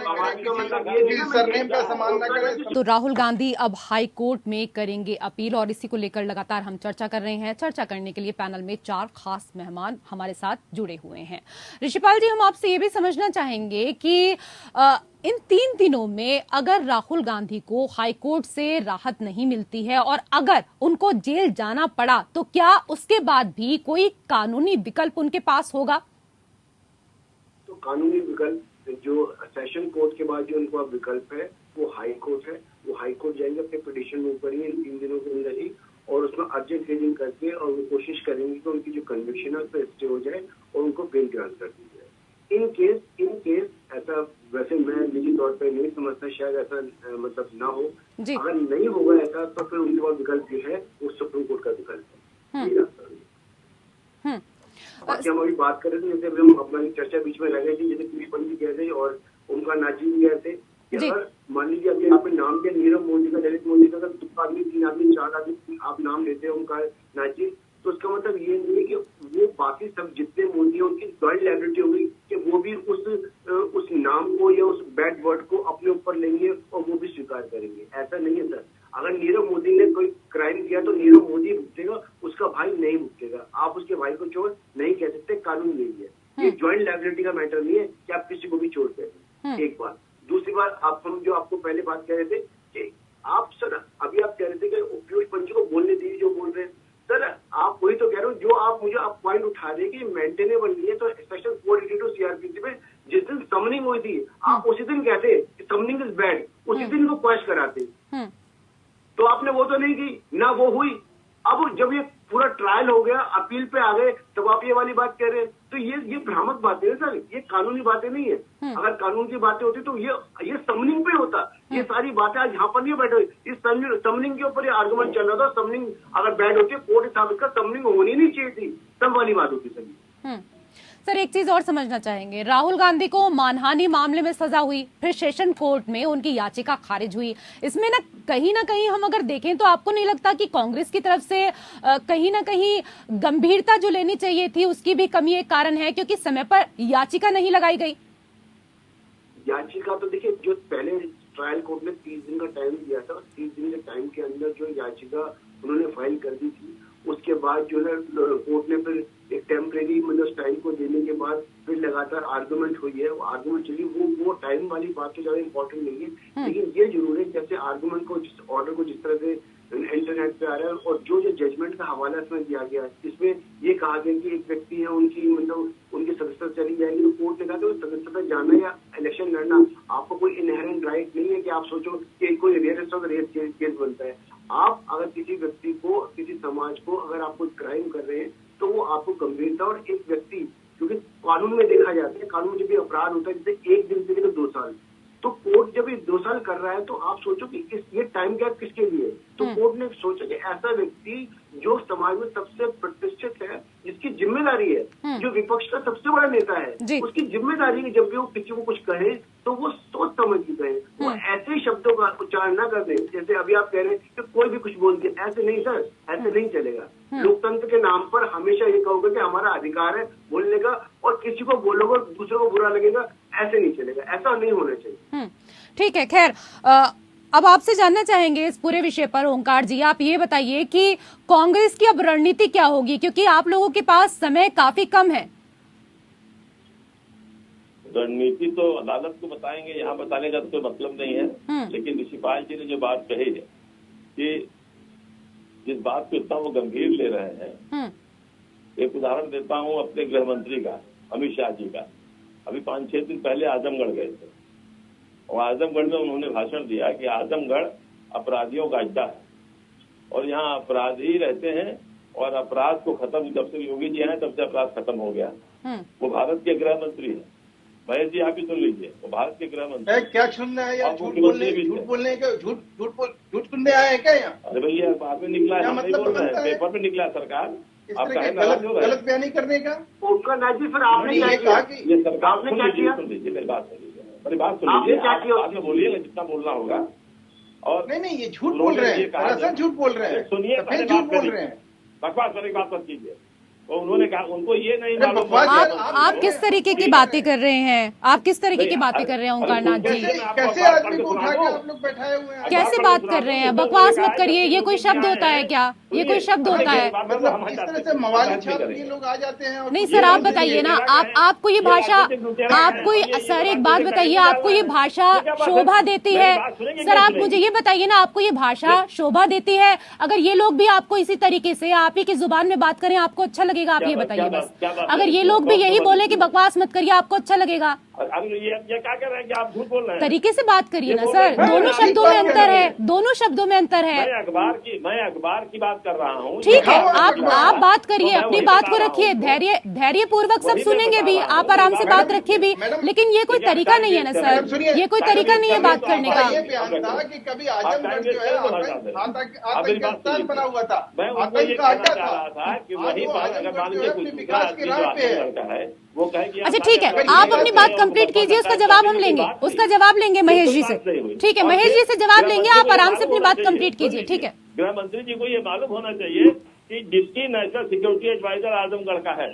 करे, किसी सरनेम का सम्मान न करे। तो राहुल गांधी अब हाई कोर्ट में करेंगे अपील, और इसी को लेकर लगातार हम चर्चा कर रहे हैं। चर्चा करने के लिए पैनल में 4 खास मेहमान हमारे साथ जुड़े हुए हैं। ऋषिपाल जी, हम आपसे ये भी समझना चाहेंगे कि इन 3 दिनों में अगर राहुल गांधी को हाई कोर्ट से राहत नहीं मिलती है और अगर उनको जेल जाना पड़ा, तो क्या उसके बाद भी कोई कानूनी विकल्प उनके पास होगा? तो कानूनी विकल्प जो सेशन कोर्ट के बाद जो उनको अब विकल्प है वो हाई कोर्ट है। वो हाई कोर्ट जाएंगे अपने पिटीशन में ऊपर ही इन 3 दिनों के अंदर ही, और उसमें अर्जेंट हियरिंग करके और वो कोशिश करेंगे कि उनकी जो कन्विक्शन है उस पर स्टे हो जाए और उनको बेल ग्रांट कर दी जाए। इन केस ऐसा, वैसे मैं निजी तौर पे नहीं समझता, शायद ऐसा मतलब ना हो। अगर नहीं होगा ऐसा तो फिर उनके पास विकल्प जो है वो सुप्रीम कोर्ट का विकल्प है। बाकी हम अभी बात कर रहे थे, जैसे हम अपना चर्चा बीच में रह गई थी, जैसे पीयूष पंत जी कह रहे और उनका नाजी भी कहते कि अगर मान लीजिए अभी आपने नाम दिया नीरव मोदी का, दलित मोदी का, अगर 2 आदमी 3 आदमी 4 आदमी आप नाम लेते हैं उनका नाजी, तो उसका मतलब ये नहीं है कि वो बाकी सब जितने मोदी हैं उनकी जॉइंट लायबिलिटी होगी कि वो भी उस नाम को या उस बैड वर्ड को अपने ऊपर लेंगे और वो भी स्वीकार करेंगे। ऐसा नहीं है सर। अगर नीरव मोदी ने कोई क्राइम किया तो नीरव मोदी भुगतेगा, उसका भाई नहीं भुगतेगा। आप उसके भाई को चोर नहीं कह सकते, कानून नहीं है। ये जॉइंट लायबिलिटी का मैटर नहीं है कि आप किसी को भी चोर कह दें। एक बात। दूसरी बात, हम जो आपको पहले बात कह रहे थे कि आप सर अभी आप कह रहे थे कि पीयूष पंच को बोलने दीजिए जो बोल रहे हैं। सर आप वही तो कह रहे हो जो आप पॉइंट उठा रहे कि मेंटेनेबल नहीं है। तो सेक्शन 482 सीआरपीसी में जिस दिन समनिंग हुई थी आप उसी दिन कहते समनिंग इज बैड, उसी दिन को क्वेश्चन कराते। तो आपने वो तो नहीं की ना, वो हुई। अब जब ये पूरा ट्रायल हो गया, अपील पे आ गए, तब आप ये वाली बात कह रहे हैं। तो ये भ्रामक बातें हैं सर, ये कानूनी बातें नहीं है। अगर कानून की बातें होती तो ये समनिंग पे होता। ये सारी बातें आज यहाँ पर नहीं बैठे हुई। इस समनिंग के ऊपर ये आर्गुमेंट चल रहा था। समनिंग अगर बैड होती है, कोर्ट साबित कर समनिंग होनी नहीं चाहिए थी, तब वाली बात होती सर। सर एक चीज और समझना चाहेंगे, राहुल गांधी को मानहानि मामले में सजा हुई, फिर सेशन कोर्ट में उनकी याचिका खारिज हुई। इसमें ना कहीं हम अगर देखें तो आपको नहीं लगता कि कांग्रेस की तरफ से कहीं ना कहीं गंभीरता जो लेनी चाहिए थी उसकी भी कमी एक कारण है, क्योंकि समय पर याचिका नहीं लगाई गई? याचिका तो देखिए, जो पहले ट्रायल कोर्ट ने 30 दिन का टाइम दिया था, 30 दिन के टाइम के अंदर जो याचिका उन्होंने फाइल कर दी थी, उसके बाद जो है कोर्ट ने फिर एक टेम्परेरी मतलब टाइम को देने के बाद फिर लगातार आर्गुमेंट हुई है। आर्गुमेंट चली, वो टाइम वाली बात तो ज्यादा इम्पोर्टेंट नहीं है। लेकिन ये जरूर है जैसे आर्गुमेंट को, जिस ऑर्डर को जिस तरह से इंटरनेट पे आ रहा है और जो जजमेंट का हवाला इसमें दिया गया है, इसमें ये कहा गया कि एक व्यक्ति है उनकी मतलब उनकी सदस्यता चली जाएगी, तो कोर्ट ने कहा कि सदस्यता जाना या इलेक्शन लड़ना आपको कोई इनहेरेंट राइट नहीं है कि आप सोचो कि कोई रेयरेस्ट ऑफ रेयर केस बनता है। आप अगर किसी व्यक्ति को, किसी समाज को अगर आप कोई क्राइम कर रहे हैं तो वो आपको गंभीरता, और एक व्यक्ति क्योंकि कानून में देखा जाता है, कानून जब भी अपराध होता है जैसे 1 दिन से लेकर 2 साल, तो कोर्ट जब ये 2 साल कर रहा है तो आप सोचो कि ये टाइम गैप किसके लिए है। तो कोर्ट ने सोचा कि ऐसा व्यक्ति जो समाज में सबसे प्रतिष्ठित है, जिसकी जिम्मेदारी है, जो विपक्ष का सबसे बड़ा नेता है, उसकी जिम्मेदारी है जब भी वो किसी को कुछ कहे तो वो सोच समझ के कहे, वो ऐसे शब्दों का उच्चारण न कर दे जैसे अभी आप कह रहे हैं कि कोई भी कुछ बोल दिया। ऐसे नहीं सर, ऐसे नहीं चलेगा। लोकतंत्र के नाम पर हमेशा ये कहोगे कि हमारा अधिकार है बोलने का और किसी को बोलोगे दूसरों को बुरा लगेगा, ऐसे नहीं चलेगा, ऐसा नहीं होना चाहिए। ठीक है, खैर अब आपसे जानना चाहेंगे इस पूरे विषय पर ओंकार जी, आप ये बताइए कि कांग्रेस की अब रणनीति क्या होगी, क्योंकि आप लोगों के पास समय काफी कम है। रणनीति तो अदालत को बताएंगे, यहाँ बताने का तो कोई मतलब नहीं है। लेकिन ऋषिपाल जी ने जो बात कही है कि जिस बात को इतना वो गंभीर ले रहे हैं, एक उदाहरण देता हूँ अपने गृह मंत्री का, अमित शाह जी का। अभी 5-6 दिन पहले आजमगढ़ गए थे और आजमगढ़ में उन्होंने भाषण दिया कि आजमगढ़ अपराधियों का अड्डा है और यहाँ अपराधी रहते हैं और अपराध को खत्म, जब से योगी जी हैं तब से अपराध खत्म हो गया। वो भारत के गृह मंत्री है। महेश जी आप ही सुन लीजिए, वो भारत के गृह मंत्री। क्या सुनना है यार? झूठ बोलने का झूठ सुनने आए हैं क्या यहाँ? अरे भैया बाद में निकला है, मतलब बोल रहे हैं, पेपर में निकला सरकार। आप गलत बयानी करने का उनका नाजी फिर आपने क्या किया? ये सरकार सुन लीजिए मेरी बात सुन लीजिए, मेरी बात सुन लीजिए, बाद में बोलिएगा जितना बोलना होगा। और नहीं ये झूठ बोल रहे हैं, दरअसल झूठ बोल रहे हैं, सुनिए, फिर झूठ बोल रहे हैं, बकवास वाली बात मत कीजिए। तो उन्होंने कहा उनको ये नहीं मालूम। आप किस तरीके की बातें कर रहे हैं? आप किस तरीके की बातें कर रहे हैं ओंकार नाथ जी? कैसे आदमी को उठा के आप लोग बैठाए हुए हैं? कैसे बात कर रहे हैं? बकवास मत करिए, ये कोई शब्द होता है क्या? ये कोई शब्द होता है? मतलब इस तरह से मवाली छाप ये लोग आ जाते हैं। नहीं सर, आप बताइए ना, आपको ये भाषा, आपको सर एक बात बताइए, आपको ये भाषा शोभा देती है? सर आप मुझे ये बताइए ना, आपको ये भाषा शोभा देती है? अगर ये लोग भी आपको इसी तरीके से आप ही की जुबान में बात करें, आपको अच्छा लगेगा? आप ये बताइए बस, अगर ये लोग भी यही बोले कि बकवास मत करिए, आपको अच्छा लगेगा? ये क्या कर रहे हैं कि आप झूठ बोल रहे हैं? तरीके से बात करिए ना सर, दोनों शब्दों में अंतर है, दोनों शब्दों में अंतर है। मैं अखबार की बात कर रहा हूँ। ठीक है, आप बात करिए, अपनी बात को रखिए, धैर्य पूर्वक सब सुनेंगे भी, आप आराम से बात रखिए भी, लेकिन ये कोई तरीका नहीं है ना सर, ये कोई तरीका नहीं है बात करने का। ये बयान था कि कभी आजमगढ़ जो है आतंकवाद बना हुआ था, आतंक का अड्डा था कि वहीं पर विकास की राह पे है। अच्छा ठीक है, आप अपनी बात कंप्लीट कीजिए, उसका जवाब हम लेंगे, उसका जवाब लेंगे महेश जी से। ठीक है, महेश जी से जवाब लेंगे, आप आराम से अपनी बात कंप्लीट कीजिए। ठीक है, गृह मंत्री जी को ये मालूम होना चाहिए कि deputy national security adviser Azamgarh का है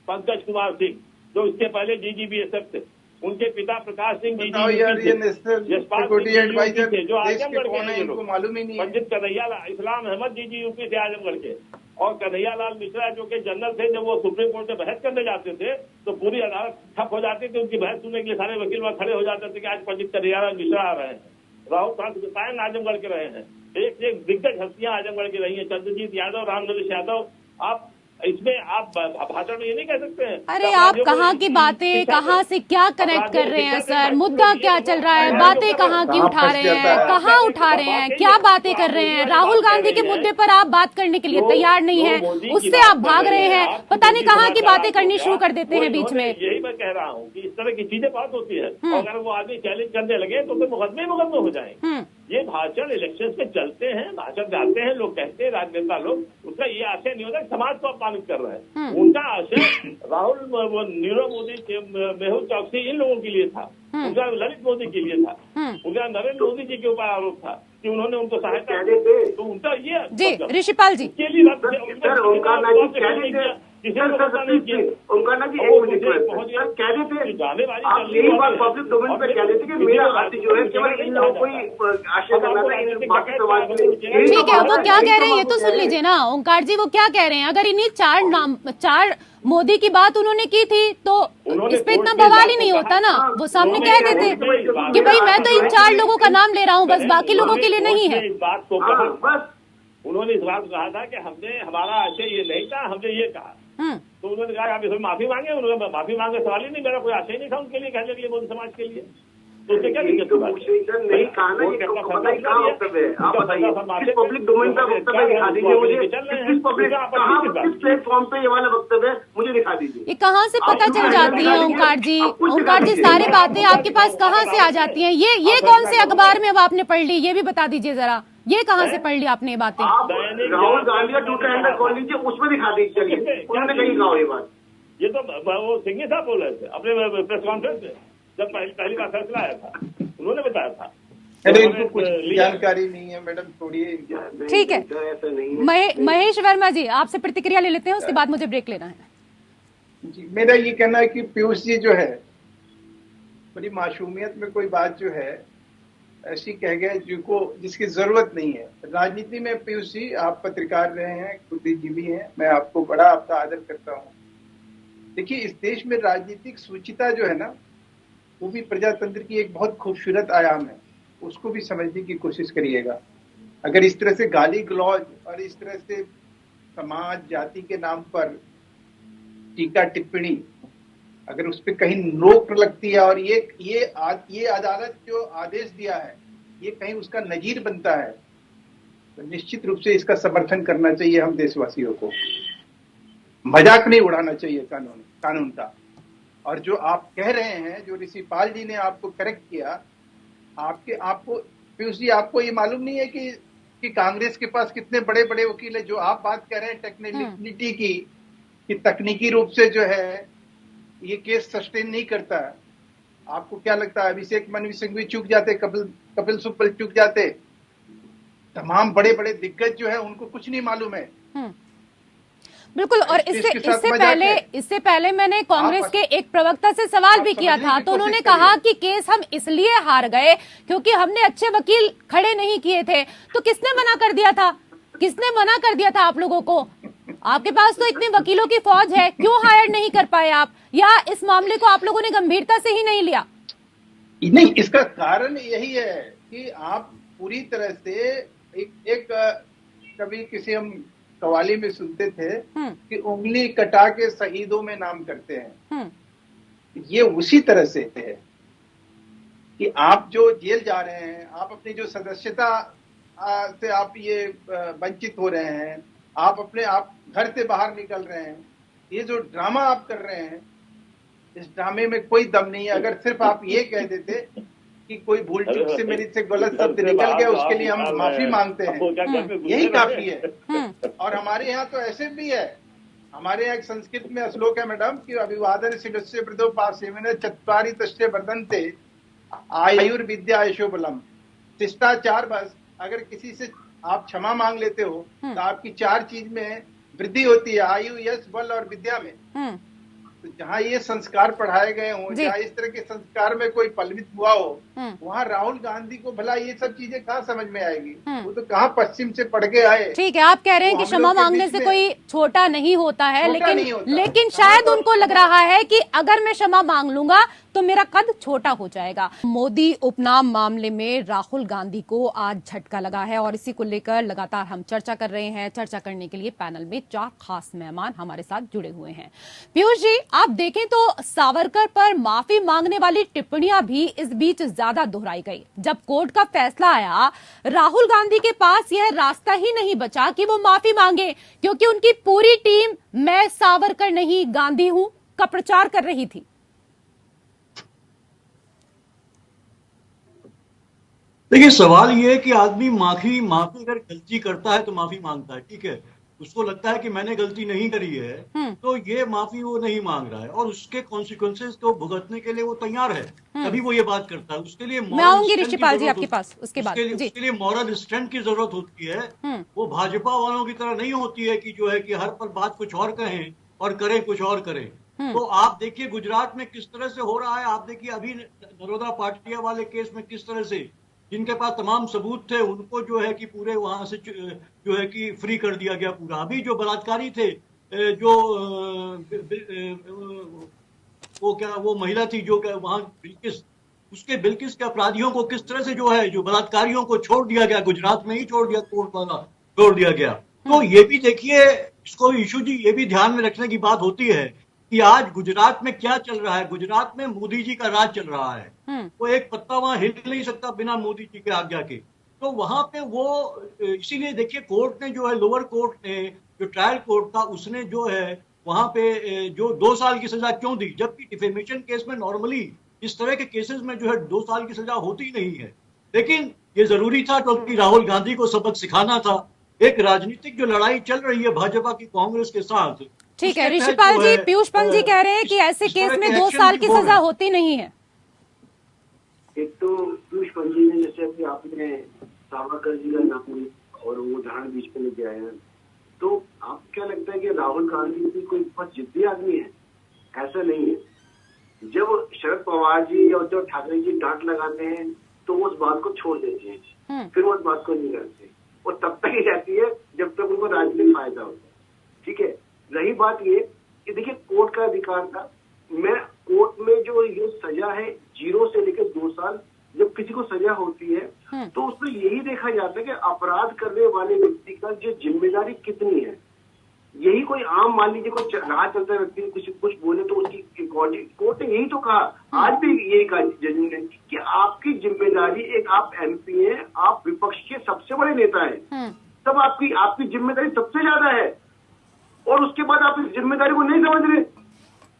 पंकज कुमार सिंह, जो इसके पहले DGBSF थे। उनके पिता प्रकाश सिंह सिक्योरिटी एडवाइजर थे, जो आजमगढ़ के हैं, इनको मालूम ही नहीं है। पंडित कन्हैया इस्लाम अहमद DGUP थे आजमगढ़ के, और कन्हैया लाल मिश्रा जो कि जनरल थे, जब वो सुप्रीम कोर्ट में बहस करने जाते थे तो पूरी अदालत ठप हो जाती थी। उनकी बहस सुनने के लिए सारे वकील वहां खड़े हो जाते थे कि आज पंडित कन्हैया लाल मिश्रा आ रहे हैं। राहुल गांधी आजमगढ़ के रहे हैं, एक से एक दिग्गज हस्तियां आजमगढ़ की रही हैं, चंद्रजीत यादव, रामनरेश यादव। आप इसमें आप भाषण में ये नहीं कह सकते हैं। अरे आप कहाँ की बातें, कहाँ से क्या कनेक्ट कर रहे हैं सर? मुद्दा क्या चल रहा है? बातें कहाँ की उठा रहे हैं, कहाँ उठा रहे हैं, क्या बातें कर रहे हैं? राहुल गांधी के मुद्दे पर आप बात करने के लिए तैयार नहीं है, उससे आप भाग रहे हैं, पता नहीं कहाँ की बातें करनी शुरू कर देते हैं बीच में। यही मैं कह रहा हूँ कि इस तरह की चीजें बहुत होती है, अगर वो आदमी चैलेंज करने लगे तो मुकदमे हो जाए। ये भाषण इलेक्शन में चलते हैं, भाषण जाते हैं, लोग कहते हैं, राजनेता लोग, उसका ये आशय नहीं होता समाज को अपमानित कर रहे हैं। उनका आशय राहुल, नीरव मोदी, मेहुल चौकसी, इन लोगों के लिए था, उनका ललित मोदी के लिए था, उनका नरेंद्र मोदी जी के ऊपर आरोप था कि उन्होंने उनको सहायता दी, तो उनका ये जी ऋषिपाल जी उनका ना जी एक मिनट सर कह देते आप यही बात पब्लिक डोमेन पे कह देते कि मेरा हाथ जो है केवल इन लोगों को ही आशय करना था, इन बाकी समाज के लिए। ठीक है, वो क्या कह रहे हैं ये तो सुन लीजिए ना ओंकार जी, वो क्या कह रहे हैं। अगर इन्हीं चार मोदी की बात उन्होंने की थी तो इस पे इतना बवाल ही नहीं होता ना। वो सामने कह देते कि भाई मैं तो इन 4 लोगों का नाम ले रहा हूँ, बस बाकी लोगों के लिए नहीं है। उन्होंने इस बात कहा था कि हमने, हमारा आशय ये नहीं था, हमने ये कहा, तो उन्होंने कहा आप इसमें माफी मांगे। उन्होंने माफी मांगे, सवाल ही नहीं, मेरा कोई आशय नहीं था उनके लिए कहने के लिए, मोदी समाज के लिए। तो उससे क्या दिक्कत नहीं कहा ना, ये पता ही कहाँ वक्तव्य है, आप बताइए किस पब्लिक डोमेन का वक्तव्य दिखा दीजिए मुझे, किस पब्लिक कहाँ, किस प्लेटफॉर्म पे ये वाला वक्तव्य मुझे दिखा दीजिए। ये कहाँ से पता चल जाती है ओंकार जी? ओंकार जी सारी बातें आपके पास कहाँ से आ जाती हैं? ये कौन से अखबार में अब आपने पढ़ ली, ये भी बता दीजिए जरा। ये कहाँ से पढ़ ली आपने ये बातें? राहुल गांधी का ट्विटर हैंडल खोल लीजिए, उसमें दिखा दीजिए। चलिए उन्होंने कहीं कहा ये बात, ये तो वो सिंघी साहब बोल रहे थे अपने प्रेस कॉन्फ्रेंस में, जब पहली बार फैसला आया था, उन्होंने बताया था। अरे इनको कुछ जानकारी नहीं है मैडम, थोड़ी। ठीक है, महेश वर्मा जी आपसे प्रतिक्रिया ले लेते हैं, उसके बाद मुझे ब्रेक लेना है जी। मेरा ये कहना है कि पीयूष जी जो है बड़ी मासूमियत में कोई बात जो है ऐसी कह गए जिसकी जरूरत नहीं है। राजनीति में पीयूष जी आप पत्रकार रहे हैं, बुद्धिजीवी हैं, मैं आपको बड़ा आपका आदर करता हूँ। देखिए इस देश में राजनीतिक सूचिता जो है ना, वो भी प्रजातंत्र की एक बहुत खूबसूरत आयाम है, उसको भी समझने की कोशिश करिएगा। अगर इस तरह से गाली गलौज और इस तरह से समाज जाति के नाम पर टीका टिप्पणी, अगर उस पर कहीं रोक लगती है और ये अदालत जो आदेश दिया है ये कहीं उसका नजीर बनता है, तो निश्चित रूप से इसका समर्थन करना चाहिए हम देशवासियों को। मजाक नहीं उड़ाना चाहिए कानून का। और जो आप कह रहे हैं, जो ऋषिपाल जी ने आपको करेक्ट किया, आपको पीयूष जी आपको ये मालूम नहीं है कि कांग्रेस के पास कितने बड़े बड़े वकील है। जो आप बात कर रहे हैं टेक्निकलिटी की, कि तकनीकी रूप से जो है ये केस सस्टेन नहीं करता। आपको क्या लगता है अभिषेक मनु सिंह भी चूक जाते, कपिल सिब्बल चूक जाते, तमाम बड़े बड़े दिग्गज जो है उनको कुछ नहीं मालूम है। बिल्कुल। और इससे पहले मैंने कांग्रेस के एक प्रवक्ता से सवाल भी किया था, तो उन्होंने कहा कि केस हम इसलिए हार गए क्योंकि हमने अच्छे वकील खड़े नहीं किए थे। तो किसने मना कर दिया था? किसने मना कर दिया था आप लोगों को? आपके पास तो इतने वकीलों की फौज है, क्यों हायर नहीं कर पाए आप? या इस मामले को आप लोगों ने गंभीरता से ही नहीं लिया? नहीं, इसका कारण यही है कि आप पूरी तरह से कभी किसी हम कवाली में सुनते थे कि उंगली कटा के शहीदों में नाम करते हैं। ये उसी तरह से है कि आप जो जेल जा रहे हैं, आप अपनी जो सदस्यता से आप ये वंचित हो रहे हैं, आप घर से बाहर निकल रहे हैं, ये जो ड्रामा आप कर रहे हैं, इस ड्रामे में कोई दम नहीं है। अगर सिर्फ आप ये कह देते कि कोई भूल चूक से मेरे से गलत शब्द निकल गया, उसके लिए हम माफी मांगते हैं, यही काफी है। और हमारे यहाँ तो ऐसे भी है, हमारे यहाँ एक संस्कृत में श्लोक है मैडम कि अभिवादन शिवस्य वृद्धो पासेवन चत्वारि तस्य वर्धन्ते आयुर्विद्या यशो बलम। शिष्टाचार बस अगर किसी से आप क्षमा मांग लेते हो तो आपकी 4 चीज में वृद्धि होती है, आयु, यश, बल और विद्या में। तो जहाँ ये संस्कार पढ़ाए गए हों, जहाँ इस तरह के संस्कार में कोई पल्वित हुआ हो, वहाँ राहुल गांधी को भला ये सब चीजें कहाँ समझ में आएगी? वो तो कहाँ पश्चिम से पढ़ के आए। ठीक है, आप कह रहे हैं कि क्षमा मांगने से कोई छोटा नहीं होता है, लेकिन शायद उनको लग रहा है कि अगर मैं क्षमा मांग लूंगा तो मेरा कद छोटा हो जाएगा। मोदी उपनाम मामले में राहुल गांधी को आज झटका लगा है और इसी को लेकर लगातार हम चर्चा कर रहे हैं। चर्चा करने के लिए पैनल में 4 खास मेहमान हमारे साथ जुड़े हुए हैं। पीयूष जी, आप देखें तो सावरकर पर माफी मांगने वाली टिप्पणियां भी इस बीच ज्यादा दोहराई गई। जब कोर्ट का फैसला आया, राहुल गांधी के पास यह रास्ता ही नहीं बचा कि वो माफी मांगे, क्योंकि उनकी पूरी टीम मैं सावरकर नहीं गांधी हूं का प्रचार कर रही थी। देखिए, सवाल ये है कि आदमी माफी अगर गलती करता है तो माफी मांगता है, ठीक है। उसको लगता है कि मैंने गलती नहीं करी है, तो ये माफी वो नहीं मांग रहा है और उसके कॉन्सिक्वेंसेस को भुगतने के लिए वो तैयार है, तभी वो ये बात करता है। उसके लिए मैं आऊंगी ऋषिपाल जी आपके पास उसके बाद। उसके लिए मॉरल स्ट्रेंथ की जरूरत होती है। वो भाजपा वालों की तरह नहीं होती है कि जो है कि हर पर बात कुछ और कहें और करें कुछ और करें। तो आप देखिए गुजरात में किस तरह से हो रहा है, आप देखिए अभी नरोदा पाटिया वाले केस में किस तरह से जिनके पास तमाम सबूत थे उनको जो है कि पूरे वहां से जो है कि फ्री कर दिया गया पूरा। अभी जो बलात्कारी थे, जो वो महिला थी जो वहां बिल्किस के अपराधियों को किस तरह से जो है जो बलात्कारियों को छोड़ दिया गया, गुजरात में ही छोड़ दिया, कोर्ट वाला छोड़ दिया गया। तो ये भी देखिए, इसको इशू जी ये भी ध्यान में रखने की बात होती है कि आज गुजरात में क्या चल रहा है। गुजरात में मोदी जी का राज चल रहा है, वो एक पत्ता वहां हिल नहीं सकता बिना मोदी जी के आज्ञा के। तो वहां पे वो इसीलिए देखिए कोर्ट ने जो है, लोअर कोर्ट ने जो ट्रायल कोर्ट था उसने जो है वहां पे जो 2 साल की सजा क्यों दी, जबकि डिफेमेशन केस में नॉर्मली इस तरह के केसेस में जो है 2 साल की सजा होती नहीं है। लेकिन ये जरूरी था क्योंकि राहुल गांधी को सबक सिखाना था। एक राजनीतिक जो लड़ाई चल रही है भाजपा की कांग्रेस के साथ। ठीक है ऋषिपाल जी, पीयूष पंत जी कह रहे हैं कि ऐसे केस में 2 साल की सजा होती नहीं है। एक तो पीयूष पंत जी ने जैसे अभी आपने सावरकर जी का नाम और वो उदाहरण बीच में लेके आए हैं, तो आपको क्या लगता है कि राहुल गांधी जी कोई बहुत जिद्दी आदमी है? ऐसा नहीं है। जब शरद पवार जी या उद्धव ठाकरे जी डांट लगाते हैं तो उस बात को छोड़ देते हैं, फिर वो उस बात को नहीं करते, और तब तक ही रहती है जब तक उनको राजनीतिक फायदा होता है। ठीक है, रही बात ये कि देखिए कोर्ट का अधिकार था, मैं कोर्ट में जो ये सजा है 0 से लेकर 2 साल, जब किसी को सजा होती है तो उसमें यही देखा जाता है कि अपराध करने वाले व्यक्ति का जो जिम्मेदारी कितनी है। यही कोई आम मान लीजिए कोई राह चलता व्यक्ति कुछ बोले तो उसकी कोर्ट ने यही तो कहा, आज भी यही कहा जज ने कि आपकी जिम्मेदारी, एक आप MP हैं, आप विपक्ष के सबसे बड़े नेता हैं, तब आपकी जिम्मेदारी सबसे ज्यादा है, और उसके बाद आप इस जिम्मेदारी को नहीं समझ रहे,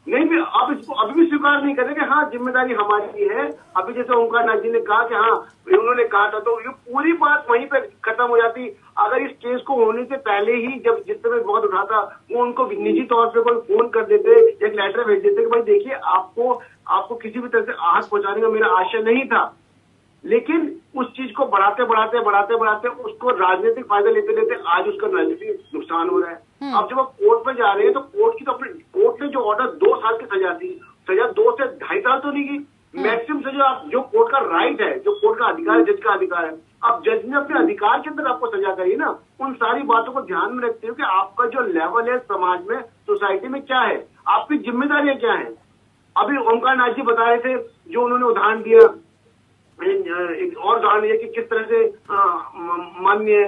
नहीं भी आप इसको अभी भी स्वीकार नहीं कर रहे कि हाँ जिम्मेदारी हमारी है। अभी जैसे ओंकार नाथ जी ने कहा कि हाँ उन्होंने कहा था, तो ये पूरी बात वहीं पे खत्म हो जाती। अगर इस केस को होने से पहले ही जब जिस समय बहुत उठा था वो उनको निजी तौर पे कोई फोन कर देते, एक लेटर भेज देते कि भाई देखिए आपको किसी भी तरह से आहत पहुंचाने का मेरा आशय नहीं था, लेकिन उस चीज को बढ़ाते बढ़ाते उसको राजनीतिक फायदा लेते आज उसका राजनीतिक नुकसान हो रहा है। अब जब आप कोर्ट में जा रहे हैं तो कोर्ट ने जो ऑर्डर 2 साल की सजा दी, सजा 2 से 2.5 साल तो नहीं की, मैक्सिमम सजा जो कोर्ट का राइट है, जो कोर्ट का अधिकार है, जज का अधिकार है। अब जज ने अपने अधिकार के अंदर आपको सजा करी ना, उन सारी बातों को ध्यान में रखते हुए कि आपका जो लेवल है समाज में, सोसाइटी में क्या है, आपकी जिम्मेदारियां क्या है। अभी ओंकार नाथ जी बता रहे थे, जो उन्होंने उदाहरण दिया, एक और उदाहरण है कि किस तरह से माननीय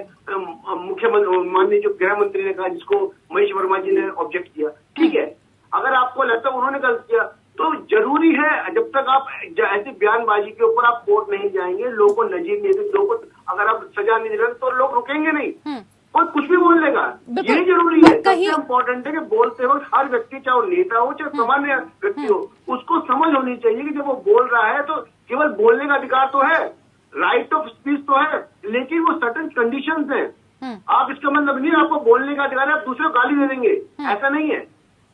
जो गृह मंत्री ने कहा, जिसको महेश वर्मा जी ने ऑब्जेक्ट किया। ठीक है, अगर आपको लगता है उन्होंने गलत किया तो जरूरी है, जब तक आप ऐसी बयानबाजी के ऊपर आप कोर्ट नहीं जाएंगे, लोगों को नजीब नहीं देंगे, लोगों को अगर आप सजा नहीं दे तो लोग रुकेंगे नहीं, और कुछ भी बोल लेगा। यही जरूरी है, सबसे इम्पोर्टेंट है कि बोलते वक्त हर व्यक्ति, चाहे वो नेता हो चाहे सामान्य व्यक्ति हो, उसको समझ होनी चाहिए कि जब वो बोल रहा है तो केवल बोलने का अधिकार तो है, राइट ऑफ स्पीच तो है, लेकिन वो सर्टेन कंडीशंस हैं। आप इसका मतलब नहीं आपको बोलने का अधिकार है आप दूसरे को गाली दे देंगे, ऐसा नहीं है।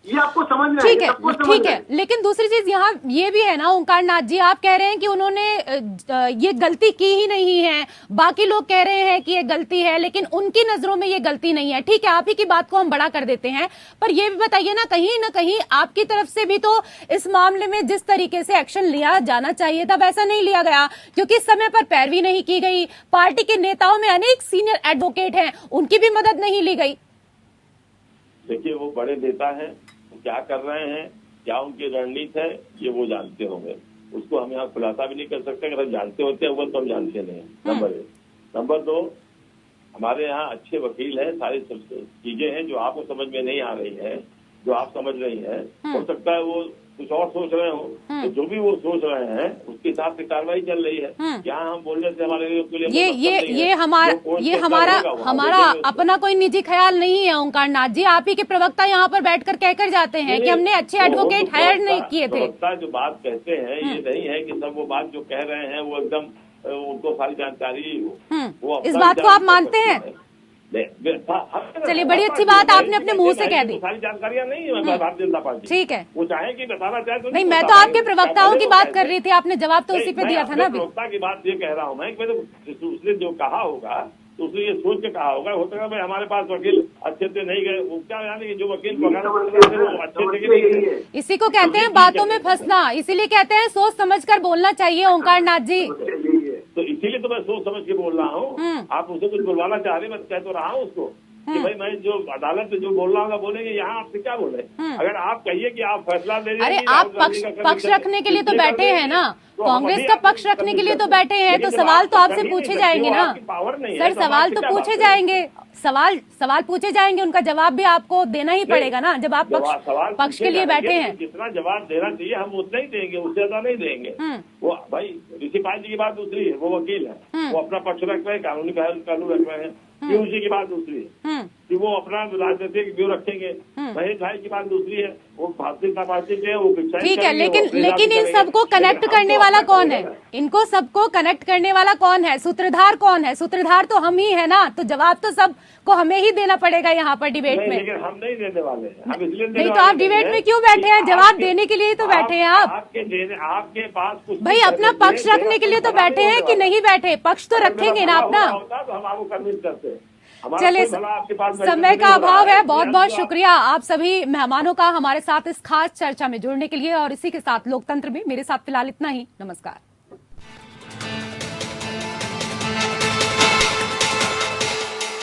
ये आपको समझना ठीक है, सबको ठीक समझना है। लेकिन दूसरी चीज यहाँ ये भी है ना ओंकार नाथ जी, आप कह रहे हैं कि उन्होंने ये गलती की ही नहीं है, बाकी लोग कह रहे हैं कि ये गलती है, लेकिन उनकी नजरों में ये गलती नहीं है। ठीक है, आप ही की बात को हम बड़ा कर देते हैं, पर ये भी बताइए ना कहीं आपकी तरफ से भी तो इस मामले में जिस तरीके से एक्शन लिया जाना चाहिए था वैसा नहीं लिया गया, क्योंकि समय पर पैरवी नहीं की गई। पार्टी के नेताओं में अनेक सीनियर एडवोकेट हैं, उनकी भी मदद नहीं ली गई। देखिए, वो बड़े नेता हैं, क्या कर रहे हैं, क्या उनकी रणनीति है, ये वो जानते होंगे। उसको हम यहाँ खुलासा भी नहीं कर सकते। अगर हम जानते होते हैं वो तो हम जानते नहीं। नंबर 1। नंबर 2, हमारे यहाँ अच्छे वकील हैं, सारी चीजें हैं जो आपको समझ में नहीं आ रही है, जो आप समझ रही हैं। हो सकता है वो कुछ और सोच रहे हो, तो जो भी वो सोच रहे हैं उसके हिसाब से कार्रवाई चल रही है। यहाँ हम बोलने से हमारे लिए ये हमारा अपना कोई निजी ख्याल नहीं है ओंकार नाथ जी। आप ही के प्रवक्ता यहाँ पर बैठकर कहकर जाते हैं कि हमने अच्छे एडवोकेट हायर नहीं किए थे। जो बात कहते हैं ये नहीं है कि सब वो बात जो कह रहे हैं वो एकदम उनको सारी जानकारी हो। इस बात को आप मानते हैं? चलिए, बड़ी अच्छी बात आपने अपने मुंह से कह दी। सारी जानकारियां नहीं है भारतीय जनता पार्टी। ठीक है, वो चाहे कि बताना चाहे तो नहीं, मैं तो आपके प्रवक्ताओं की बात कर रही थी, आपने जवाब तो उसी पे दिया था ना अभी। प्रवक्ता की बात ये कह रहा हूँ मैं कि उसने जो कहा होगा तो उसने ये सोच के कहा होगा। होता है भाई हमारे पास वकील अच्छे से नहीं गए, वो क्या यानी कि जो वकील वो अच्छे से नहीं गए। इसी को कहते हैं बातों में फंसना, इसीलिए कहते हैं सोच समझकर बोलना चाहिए ओंकार नाथ जी। तो इसीलिए तो मैं सोच समझ के बोल रहा हूँ। आप उसे कुछ बुलवाना चाह रहे, मैं कह तो रहा हूँ उसको कि भाई मैं जो अदालत में जो बोल रहा हूँ बोलेंगे, यहाँ आपसे क्या बोले। अगर आप कहिए कि आप फैसला ले, अरे आप पक्ष रखने के लिए तो बैठे हैं ना, कांग्रेस का पक्ष रखने के लिए तो बैठे हैं, तो सवाल तो आपसे पूछे जाएंगे ना सर, सवाल तो पूछे जाएंगे, सवाल पूछे जाएंगे, उनका जवाब भी आपको देना ही पड़ेगा ना जब आप पक्ष के लिए बैठे हैं। जितना जवाब देना चाहिए हम उतना ही देंगे, उससे ज्यादा नहीं देंगे। वो भाई ऋषि पाल जी की बात दूसरी है, वो वकील है, वो अपना पक्ष रख रहे हैं, कानून रख रहे हैं। पीयूष जी की बात दूसरी है कि वो अपना राजनीतिक व्यू रखेंगे। महेश भाई की बात दूसरी है, वो भारतीय जनता पार्टी के, वो ठीक है, लेकिन इन सबको कनेक्ट करने वाला कौन है? इनको सबको कनेक्ट करने वाला कौन है? सूत्रधार कौन है? सूत्रधार तो हम ही है ना, तो जवाब तो सबको हमें ही देना पड़ेगा यहाँ पर डिबेट में। लेकिन हम नहीं देने वाले हैं, हम इसलिए नहीं तो आप डिबेट में क्यों बैठे हैं? जवाब देने के लिए तो बैठे हैं आप। आपके पास कुछ भाई अपना पक्ष रखने के लिए तो बैठे हैं कि नहीं बैठे? पक्ष तो रखेंगे ना अपना। तो हम आपको कन्विंस करते हैं। चलिए, समय का अभाव है, बहुत बहुत शुक्रिया आप सभी मेहमानों का हमारे साथ इस खास चर्चा में जुड़ने के लिए, और इसी के साथ लोकतंत्र में मेरे साथ फिलहाल इतना ही। नमस्कार।